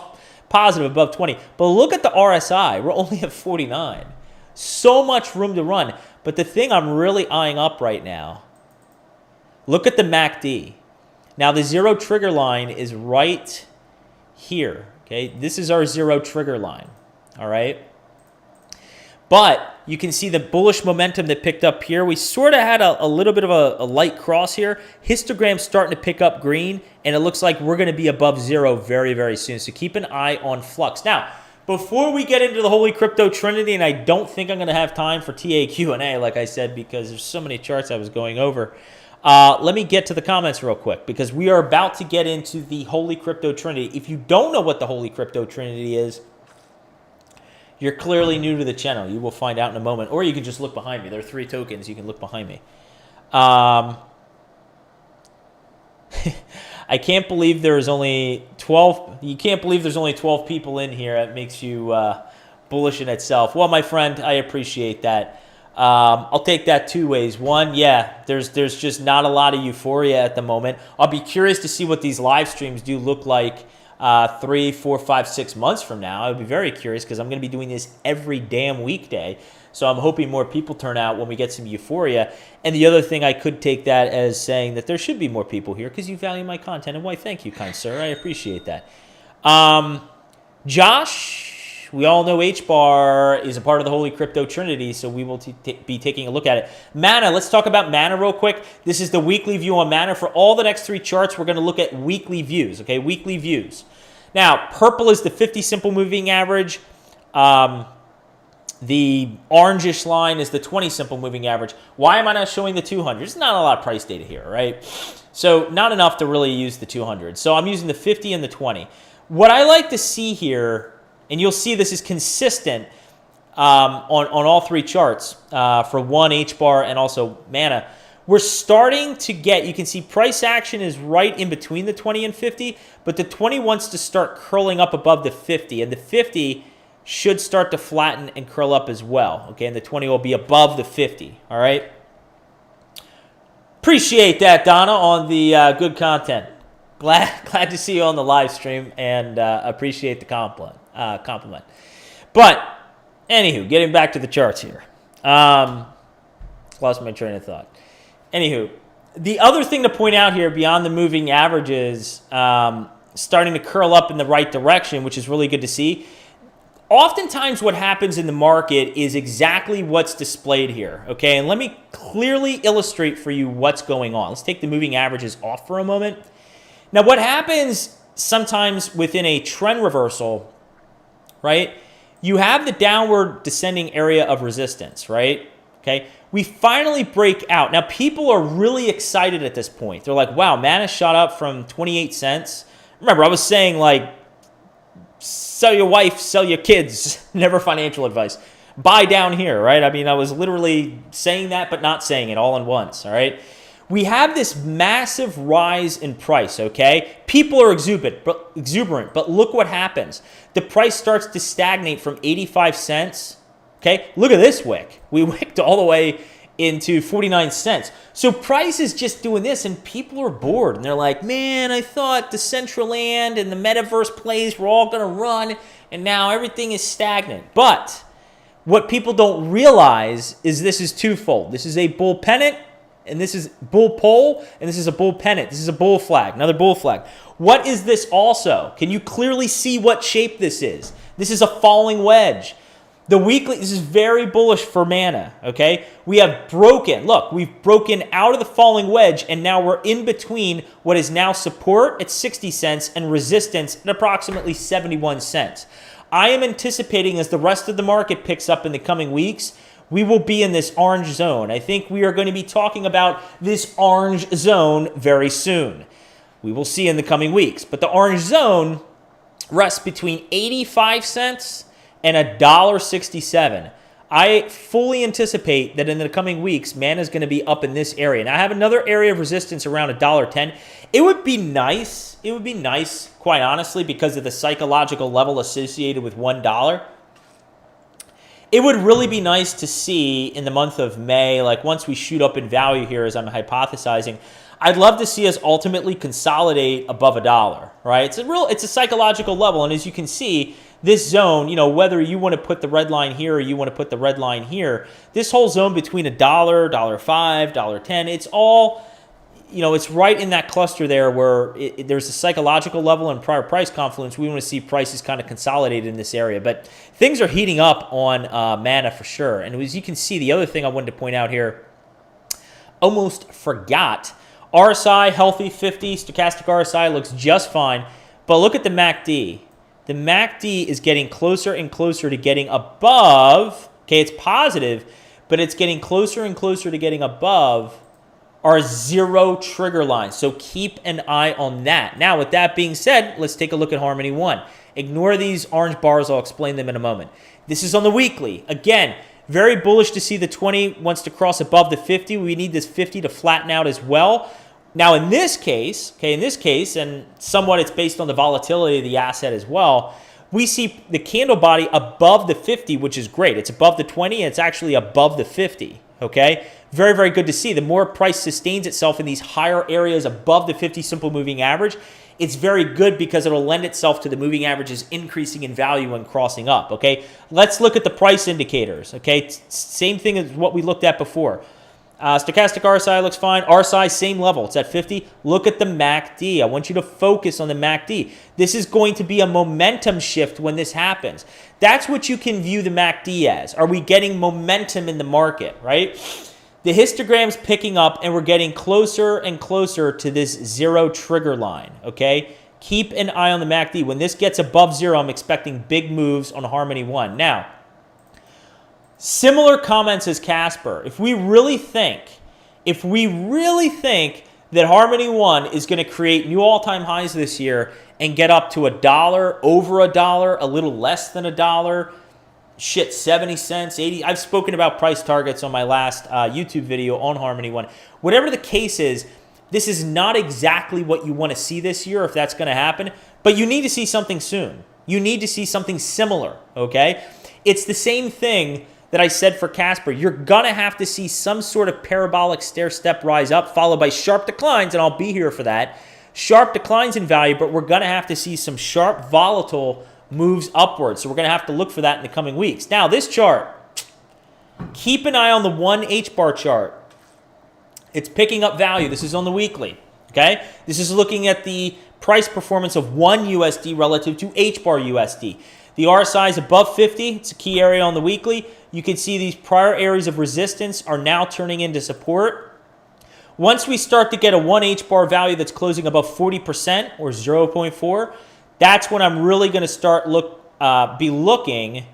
positive above 20. But look at the RSI. We're only at 49. So much room to run. But the thing I'm really eyeing up right now, look at the MACD. Now, the zero trigger line is right here, okay? This is our zero trigger line, all right? But you can see the bullish momentum that picked up here. We sort of had a little bit of a light cross here. Histogram's starting to pick up green, and it looks like we're going to be above zero very, very soon. So keep an eye on Flux. Now, before we get into the Holy Crypto Trinity, and I don't think I'm going to have time for TA Q&A, like I said, because there's so many charts I was going over. Let me get to the comments real quick, because we are about to get into the Holy Crypto Trinity. If you don't know what the Holy Crypto Trinity is, you're clearly new to the channel. You will find out in a moment. Or you can just look behind me. There are 3 tokens. You can look behind me. I can't believe there's only 12. You can't believe there's only 12 people in here. That makes you bullish in itself. Well, my friend, I appreciate that. I'll take that 2 ways. One, yeah, there's just not a lot of euphoria at the moment. I'll be curious to see what these live streams do look like 3, 4, 5, 6 months from now. I would be very curious, because I'm going to be doing this every damn weekday. So I'm hoping more people turn out when we get some euphoria. And the other thing, I could take that as saying that there should be more people here because you value my content. And why, thank you, kind sir. I appreciate that. Josh, we all know H-bar is a part of the Holy Crypto Trinity, so we will be taking a look at it. Mana, let's talk about Mana real quick. This is the weekly view on Mana. For all the next 3 charts, we're going to look at weekly views, okay? Weekly views. Now, purple is the 50 simple moving average. The orangish line is the 20 simple moving average. Why am I not showing the 200? There's not a lot of price data here, right? So not enough to really use the 200. So I'm using the 50 and the 20. What I like to see here, and you'll see this is consistent on all 3 charts for 1 H-bar and also Mana. We're starting to get, you can see price action is right in between the 20 and 50, but the 20 wants to start curling up above the 50, and the 50 should start to flatten and curl up as well, okay? And the 20 will be above the 50, all right? Appreciate that, Donna, on the good content. Glad to see you on the live stream, and appreciate the compliment. But, anywho, getting back to the charts here. Lost my train of thought. Anywho, the other thing to point out here beyond the moving averages starting to curl up in the right direction, which is really good to see. Oftentimes what happens in the market is exactly what's displayed here, okay? And let me clearly illustrate for you what's going on. Let's take the moving averages off for a moment. Now, what happens sometimes within a trend reversal, right? You have the downward descending area of resistance, right? Okay. we finally break out. Now, people are really excited at this point. They're like, wow, Mana shot up from 28 cents. Remember, I was saying, like, sell your wife, sell your kids. Never financial advice. Buy down here, right? I mean, I was literally saying that, but not saying it all at once, all right? We have this massive rise in price, okay? People are exuberant, but look what happens. The price starts to stagnate from 85 cents, okay? Look at this wick. We wicked all the way into 49 cents. So price is just doing this, and people are bored. And they're like, man, I thought the Decentraland and the metaverse plays were all going to run, and now everything is stagnant. But what people don't realize is this is twofold. This is a bull pennant, and this is bull pole, and this is a bull pennant. This is a bull flag, another bull flag. What is this also? Can you clearly see what shape this is? This is a falling wedge. The weekly, this is very bullish for Mana, okay? We have broken, look, we've broken out of the falling wedge, and now we're in between what is now support at 60 cents and resistance at approximately 71 cents. I am anticipating as the rest of the market picks up in the coming weeks, we will be in this orange zone. I think we are going to be talking about this orange zone very soon. We will see in the coming weeks. But the orange zone rests between 85 cents and $1.67. I fully anticipate that in the coming weeks, Mana is going to be up in this area. Now, I have another area of resistance around $1.10. It would be nice, quite honestly, because of the psychological level associated with $1. It would really be nice to see in the month of May, like once we shoot up in value here, as I'm hypothesizing, I'd love to see us ultimately consolidate above $1, right? It's a psychological level, and as you can see, this zone, you know, whether you want to put the red line here or you want to put the red line here, this whole zone between $1, $1.05, $1.10, it's all, you know, it's right in that cluster there where there's a psychological level and prior price confluence. We want to see prices kind of consolidated in this area. But things are heating up on Mana for sure. And as you can see, the other thing I wanted to point out here, almost forgot, RSI, healthy 50, stochastic RSI looks just fine. But look at the MACD. The MACD is getting closer and closer to getting above. Okay, it's positive, but it's getting closer and closer to getting above our zero trigger line. So keep an eye on that. Now, with that being said, let's take a look at Harmony 1. Ignore these orange bars. I'll explain them in a moment. This is on the weekly. Again, very bullish to see the 20 wants to cross above the 50. We need this 50 to flatten out as well. Now, in this case, and somewhat it's based on the volatility of the asset as well, we see the candle body above the 50, which is great. It's above the 20, and it's actually above the 50, okay? Very, very good to see. The more price sustains itself in these higher areas above the 50 simple moving average, it's very good because it'll lend itself to the moving averages increasing in value and crossing up, okay? Let's look at the price indicators, okay? Same thing as what we looked at before. Stochastic RSI looks fine. RSI, same level. It's at 50. Look at the MACD. I want you to focus on the MACD. This is going to be a momentum shift when this happens. That's what you can view the MACD as. Are we getting momentum in the market, right? The histogram's picking up, and we're getting closer and closer to this zero trigger line, okay? Keep an eye on the MACD. When this gets above zero, I'm expecting big moves on Harmony 1. Now, similar comments as Casper. If we really think that Harmony 1 is going to create new all-time highs this year and get up to $1, over $1, a little less than $1, 70 cents, 80. I've spoken about price targets on my last YouTube video on Harmony 1. Whatever the case is, this is not exactly what you want to see this year if that's going to happen, but you need to see something soon. You need to see something similar, okay? It's the same thing that I said for Casper. You're going to have to see some sort of parabolic stair-step rise up followed by sharp declines, and I'll be here for that. Sharp declines in value, but we're going to have to see some sharp volatile moves upwards. So we're going to have to look for that in the coming weeks. Now, this chart, keep an eye on the 1 H-bar chart. It's picking up value. This is on the weekly, okay? This is looking at the price performance of 1 USD relative to H-bar USD. The RSI is above 50. It's a key area on the weekly. You can see these prior areas of resistance are now turning into support. Once we start to get a 1 H-bar value that's closing above 40% or 0.4, that's when I'm really going to start be looking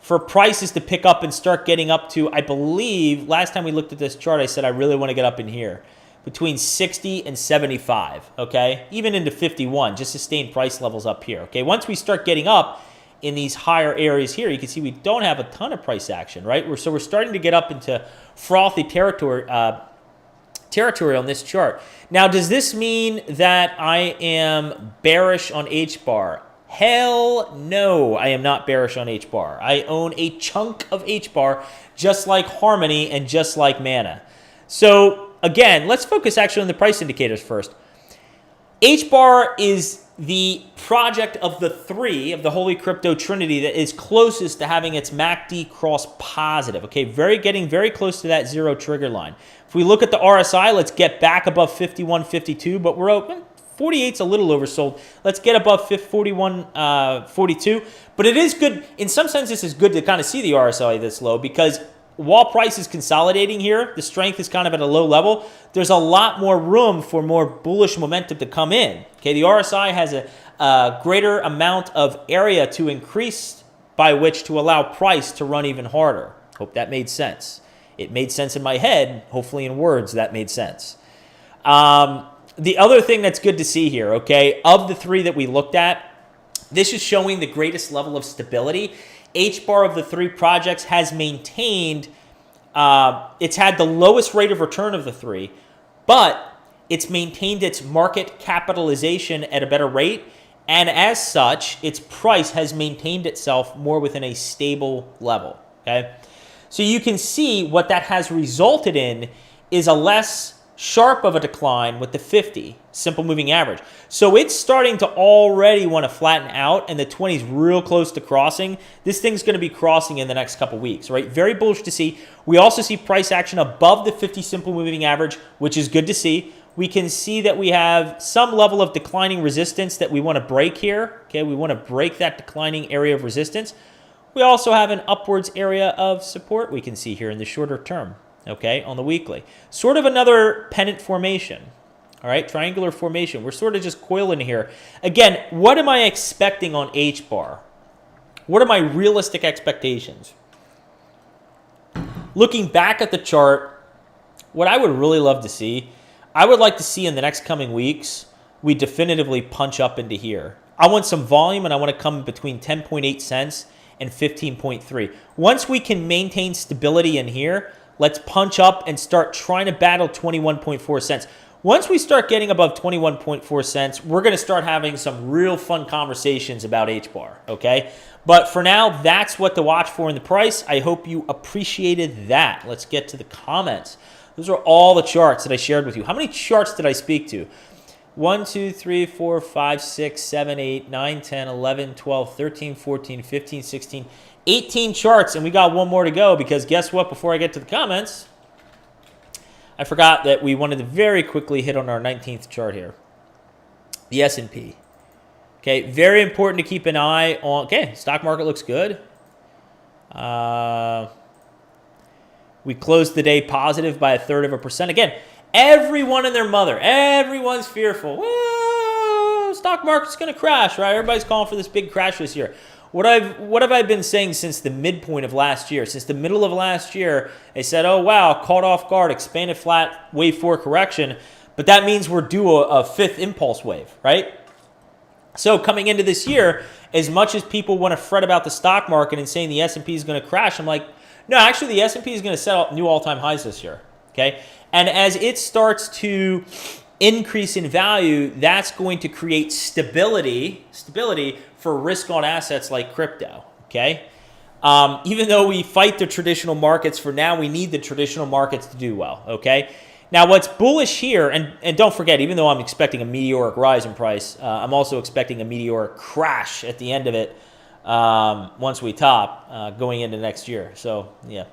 for prices to pick up and start getting up to, I believe, last time we looked at this chart, I said I really want to get up in here, between 60 and 75, okay? Even into 51, just sustain price levels up here, okay? Once we start getting up in these higher areas here, you can see we don't have a ton of price action, right? So we're starting to get up into frothy territory on this chart. Now, does this mean that I am bearish on H-bar? Hell no, I am not bearish on H-bar. I own a chunk of H-bar, just like Harmony and just like Mana. So again, let's focus actually on the price indicators first. H-bar is the project of the three of the Holy Crypto Trinity that is closest to having its MACD cross positive. Okay, getting very close to that zero trigger line. If we look at the RSI, let's get back above 51.52, but we're open. 48's a little oversold. Let's get above 41.42. But it is good. In some sense, this is good to kind of see the RSI this low because while price is consolidating here, the strength is kind of at a low level. There's a lot more room for more bullish momentum to come in. Okay, the RSI has a greater amount of area to increase by which to allow price to run even harder. Hope that made sense. It made sense in my head. Hopefully in words that made sense. The other thing that's good to see here, okay, of the three that we looked at, this is showing the greatest level of stability. H-bar of the three projects has maintained, it's had the lowest rate of return of the three, but it's maintained its market capitalization at a better rate, and as such, its price has maintained itself more within a stable level, okay? So you can see what that has resulted in is a less sharp of a decline with the 50 simple moving average. So it's starting to already want to flatten out, and the 20 is real close to crossing. This thing's going to be crossing in the next couple weeks, right? Very bullish to see. We also see price action above the 50 simple moving average, which is good to see. We can see that we have some level of declining resistance that we want to break here. Okay, we want to break that declining area of resistance. We also have an upwards area of support we can see here in the shorter term. Okay, on the weekly. Sort of another pennant formation, all right, triangular formation. We're sort of just coiling here. Again, what am I expecting on H-bar? What are my realistic expectations? Looking back at the chart, what I would really love to see, I would like to see in the next coming weeks, we definitively punch up into here. I want some volume, and I want to come between 10.8 cents and 15.3. Once we can maintain stability in here, let's punch up and start trying to battle 21.4 cents. Once we start getting above 21.4 cents, we're going to start having some real fun conversations about H-bar, okay? But for now, that's what to watch for in the price. I hope you appreciated that. Let's get to the comments. Those are all the charts that I shared with you. How many charts did I speak to? 1, 2, 3, 4, 5, 6, 7, 8, 9, 10, 11, 12, 13, 14, 15, 16, 18 charts, and we got one more to go because guess what? Before I get to the comments, I forgot that we wanted to very quickly hit on our 19th chart here, the S&P. Okay, very important to keep an eye on. Okay, stock market looks good. We closed the day positive by 1/3%. Again, everyone and their mother, everyone's fearful. Whoa, stock market's going to crash, right? Everybody's calling for this big crash this year. What have I been saying since the midpoint of last year? Since the middle of last year, they said, oh, wow, caught off guard, expanded flat, wave 4 correction. But that means we're due a fifth impulse wave, right? So coming into this year, as much as people want to fret about the stock market and saying the S&P is going to crash, I'm like, no, actually the S&P is going to set up new all-time highs this year, okay? And as it starts to increase in value, that's going to create stability for risk on assets like crypto, okay? Even though we fight the traditional markets for now, we need the traditional markets to do well, okay? Now, what's bullish here, and don't forget, even though I'm expecting a meteoric rise in price, I'm also expecting a meteoric crash at the end of it once we top going into next year. So, yeah.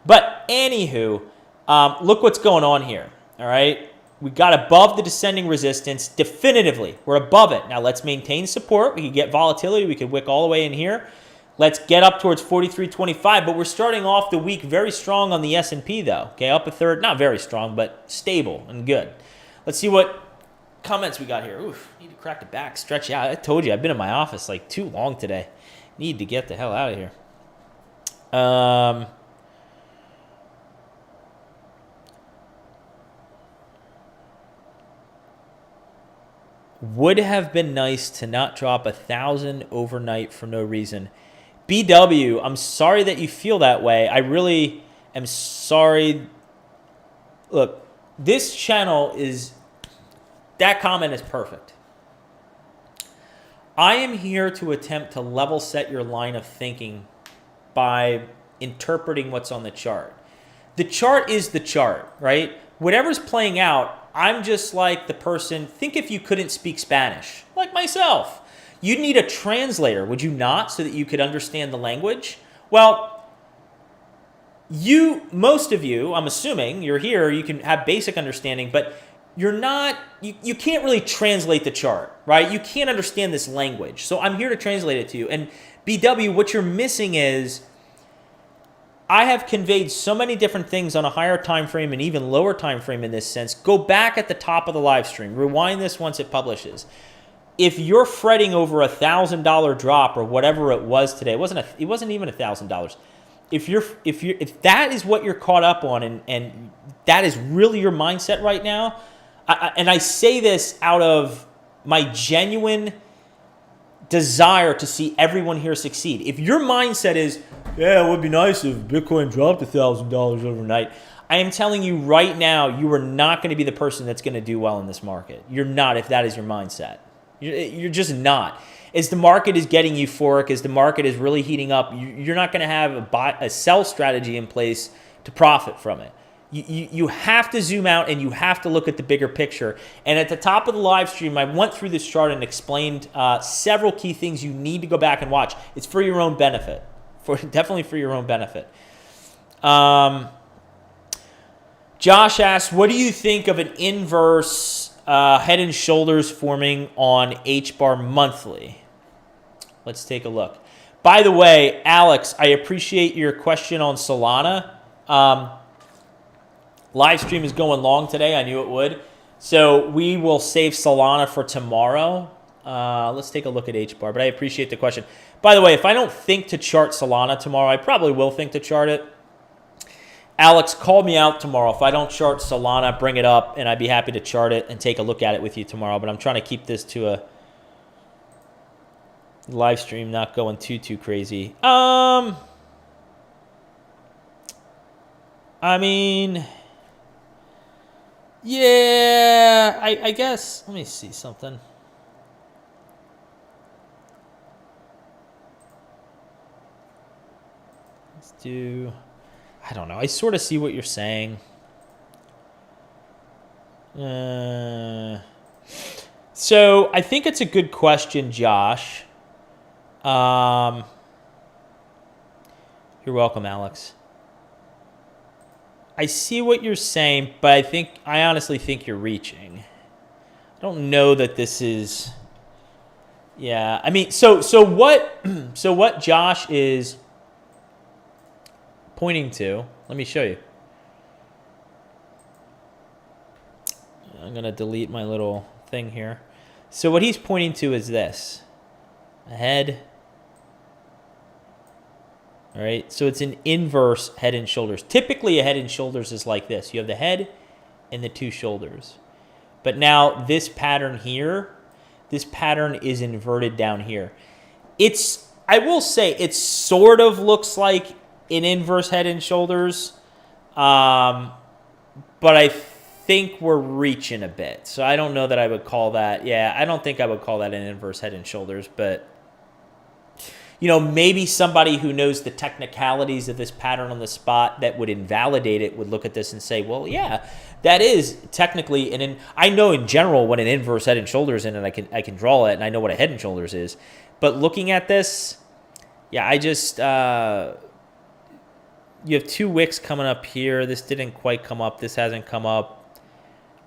But anywho, look what's going on here, all right? We got above the descending resistance definitively. We're above it. Now, let's maintain support. We can get volatility. We could wick all the way in here. Let's get up towards 43.25, but we're starting off the week very strong on the S&P, though. Okay, up a third. Not very strong, but stable and good. Let's see what comments we got here. Oof, need to crack the back, stretch out. I told you, I've been in my office like too long today. Need to get the hell out of here. Would have been nice to not drop 1,000 overnight for no reason. BW, I'm sorry that you feel that way. I really am sorry. Look, this channel is, that comment is perfect. I am here to attempt to level set your line of thinking by interpreting what's on the chart. The chart is the chart, right? Whatever's playing out, I'm just like the person, think if you couldn't speak Spanish, like myself. You'd need a translator, would you not, so that you could understand the language? Well, most of you, I'm assuming, you're here, you can have basic understanding, but you're not, you can't really translate the chart, right? You can't understand this language. So I'm here to translate it to you. And BW, what you're missing is, I have conveyed so many different things on a higher time frame and even lower time frame in this sense. Go back at the top of the live stream. Rewind this once it publishes. If you're fretting over $1,000 drop or whatever it was today, it wasn't even $1,000. If that is what you're caught up on and that is really your mindset right now, and I say this out of my genuine desire to see everyone here succeed. If your mindset is, yeah, it would be nice if Bitcoin dropped $1,000 overnight, I am telling you right now, you are not going to be the person that's going to do well in this market. You're not if that is your mindset. You're just not. As the market is getting euphoric, as the market is really heating up, you're not going to have a sell strategy in place to profit from it. You have to zoom out and you have to look at the bigger picture. And at the top of the live stream, I went through this chart and explained several key things you need to go back and watch. It's for your own benefit. Definitely for your own benefit. Josh asks, what do you think of an inverse head and shoulders forming on H-bar monthly? Let's take a look. By the way, Alex, I appreciate your question on Solana. Live stream is going long today. I knew it would. So we will save Solana for tomorrow. Let's take a look at H-bar, but I appreciate the question. By the way, if I don't think to chart Solana tomorrow, I probably will think to chart it. Alex, call me out tomorrow. If I don't chart Solana, bring it up, and I'd be happy to chart it and take a look at it with you tomorrow. But I'm trying to keep this to a live stream, not going too crazy. I mean, yeah, I guess. Let me see something. Let's do, I don't know. I sort of see what you're saying. So I think it's a good question, Josh. You're welcome, Alex. I see what you're saying, but I honestly think you're reaching. I don't know that this is, yeah. I mean, so what Josh is pointing to, let me show you. I'm going to delete my little thing here. So what he's pointing to is this. A head. All right, so it's an inverse head and shoulders. Typically, a head and shoulders is like this. You have the head and the two shoulders. But now this pattern here, this pattern is inverted down here. I will say, it sort of looks like an inverse head and shoulders, but I think we're reaching a bit. So I don't know that I would call that, yeah, I don't think I would call that an inverse head and shoulders, but you know, maybe somebody who knows the technicalities of this pattern on the spot that would invalidate it would look at this and say, well, yeah, that is technically, and I know in general what an inverse head and shoulders is, and I can draw it, and I know what a head and shoulders is. But looking at this, yeah, I just, you have two wicks coming up here. This didn't quite come up. This hasn't come up.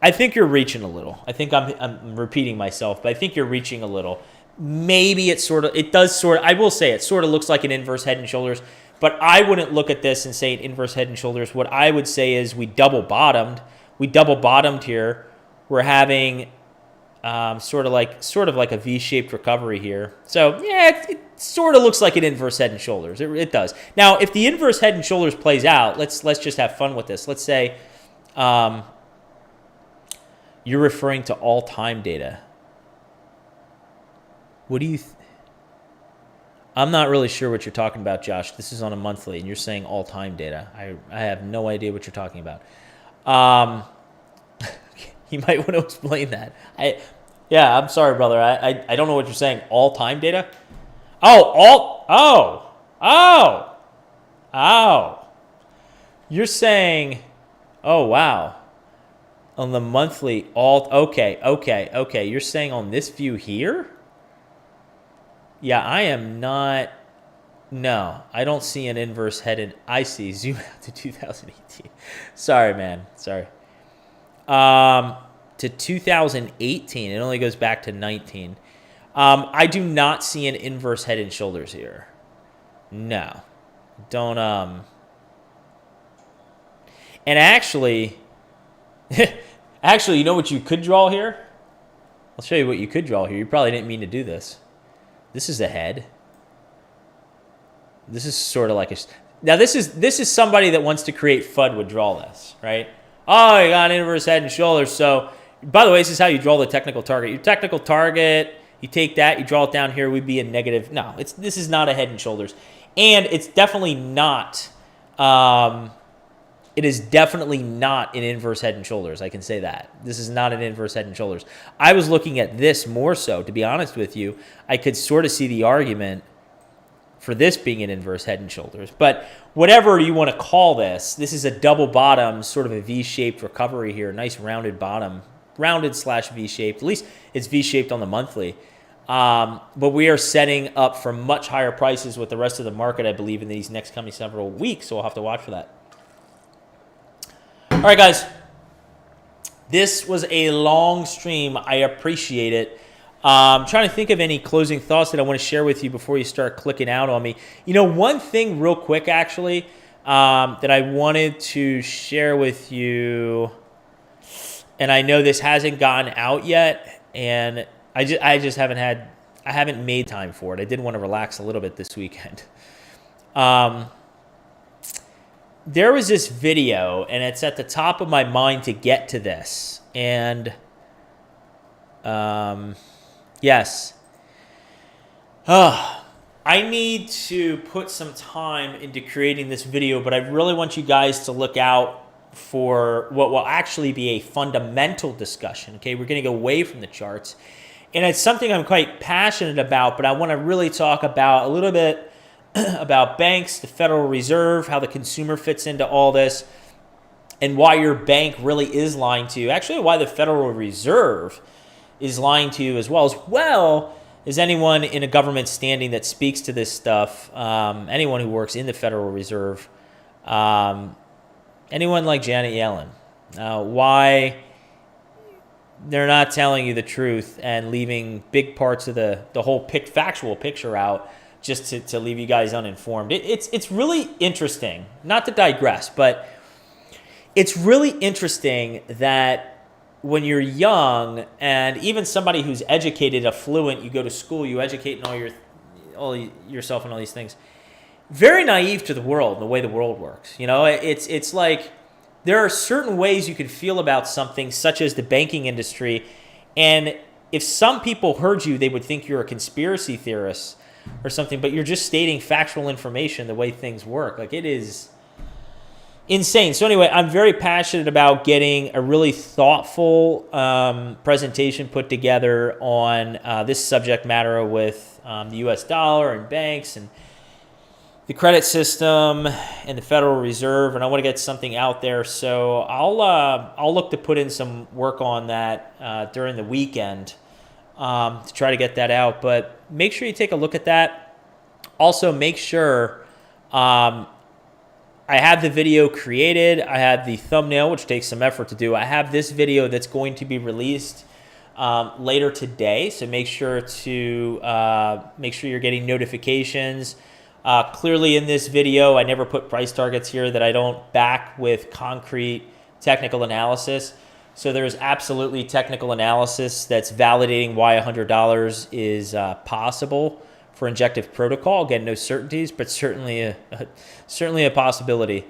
I think you're reaching a little. I think I'm repeating myself, but I think you're reaching a little. Maybe it does I will say it sort of looks like an inverse head and shoulders, but I wouldn't look at this and say an inverse head and shoulders. What I would say is we double bottomed. We double bottomed here. We're having sort of like a V-shaped recovery here. So yeah, it sort of looks like an inverse head and shoulders. It does. Now, if the inverse head and shoulders plays out, let's just have fun with this. Let's say you're referring to all-time data. What do you? I'm not really sure what you're talking about, Josh. This is on a monthly, and you're saying all-time data. I have no idea what you're talking about. You might want to explain that. Yeah, I'm sorry, brother. I don't know what you're saying. All-time data? Oh. You're saying, oh, wow. On the monthly, okay. You're saying on this view here? Yeah, I am not. No, I don't see an inverse head and I see zoom out to 2018. Sorry, man. Sorry. To 2018, it only goes back to 19. I do not see an inverse head and shoulders here. No, don't. And actually, you know what you could draw here? I'll show you what you could draw here. You probably didn't mean to do this. This is a head. This is sort of like a. Now this is somebody that wants to create FUD would draw this, right? Oh, you got an inverse head and shoulders. So, by the way, this is how you draw the technical target. Your technical target, you take that, you draw it down here, we'd be in negative. No, this is not a head and shoulders. And it's definitely not, it is definitely not an inverse head and shoulders. I can say that. This is not an inverse head and shoulders. I was looking at this more so, to be honest with you. I could sort of see the argument for this being an inverse head and shoulders. But whatever you want to call this is a double bottom, sort of a V-shaped recovery here. Nice rounded bottom, rounded / V-shaped. At least it's V-shaped on the monthly. But we are setting up for much higher prices with the rest of the market, I believe, in these next coming several weeks. So we'll have to watch for that. All right, guys. This was a long stream. I appreciate it. I'm trying to think of any closing thoughts that I want to share with you before you start clicking out on me. You know, one thing real quick, actually, that I wanted to share with you, and I know this hasn't gotten out yet, and I just haven't made time for it. I did want to relax a little bit this weekend. There was this video, and it's at the top of my mind to get to this, and yes. I need to put some time into creating this video, but I really want you guys to look out for what will actually be a fundamental discussion. Okay, we're going to go away from the charts. And it's something I'm quite passionate about, but I want to really talk about a little bit about banks, the Federal Reserve, how the consumer fits into all this, and why your bank really is lying to you. Actually, why the Federal Reserve is lying to you as well as anyone in a government standing that speaks to this stuff, anyone who works in the Federal Reserve, anyone like Janet Yellen. Why they're not telling you the truth and leaving big parts of the whole factual picture out just to leave you guys uninformed. It's really interesting, not to digress, but it's really interesting that when you're young, and even somebody who's educated, affluent, you go to school, you educate in all yourself and all these things, very naive to the world and the way the world works. You know, it's like there are certain ways you can feel about something, such as the banking industry, and if some people heard you, they would think you're a conspiracy theorist or something, but you're just stating factual information, the way things work. Like, it is insane. So anyway, I'm very passionate about getting a really thoughtful presentation put together on this subject matter with the U.S. dollar and banks and the credit system and the Federal Reserve, and I want to get something out there. So I'll look to put in some work on that during the weekend to try to get that out. But make sure you take a look at that. Also, make sure I have the video created. I have the thumbnail, which takes some effort to do. I have this video that's going to be released later today. So make sure you're getting notifications. Clearly in this video, I never put price targets here that I don't back with concrete technical analysis. So there's absolutely technical analysis that's validating why $100 is possible for injective protocol. Again, no certainties, but certainly a possibility.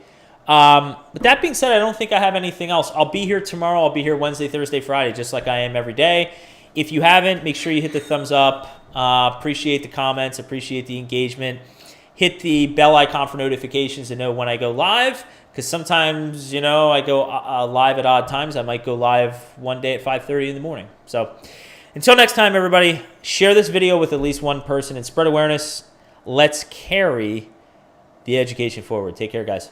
With that being said, I don't think I have anything else. I'll be here tomorrow. I'll be here Wednesday, Thursday, Friday, just like I am every day. If you haven't, make sure you hit the thumbs up. Appreciate the comments. Appreciate the engagement. Hit the bell icon for notifications to know when I go live, because sometimes, you know, I go live at odd times. I might go live one day at 5:30 in the morning. So until next time, everybody, share this video with at least one person and spread awareness. Let's carry the education forward. Take care, guys.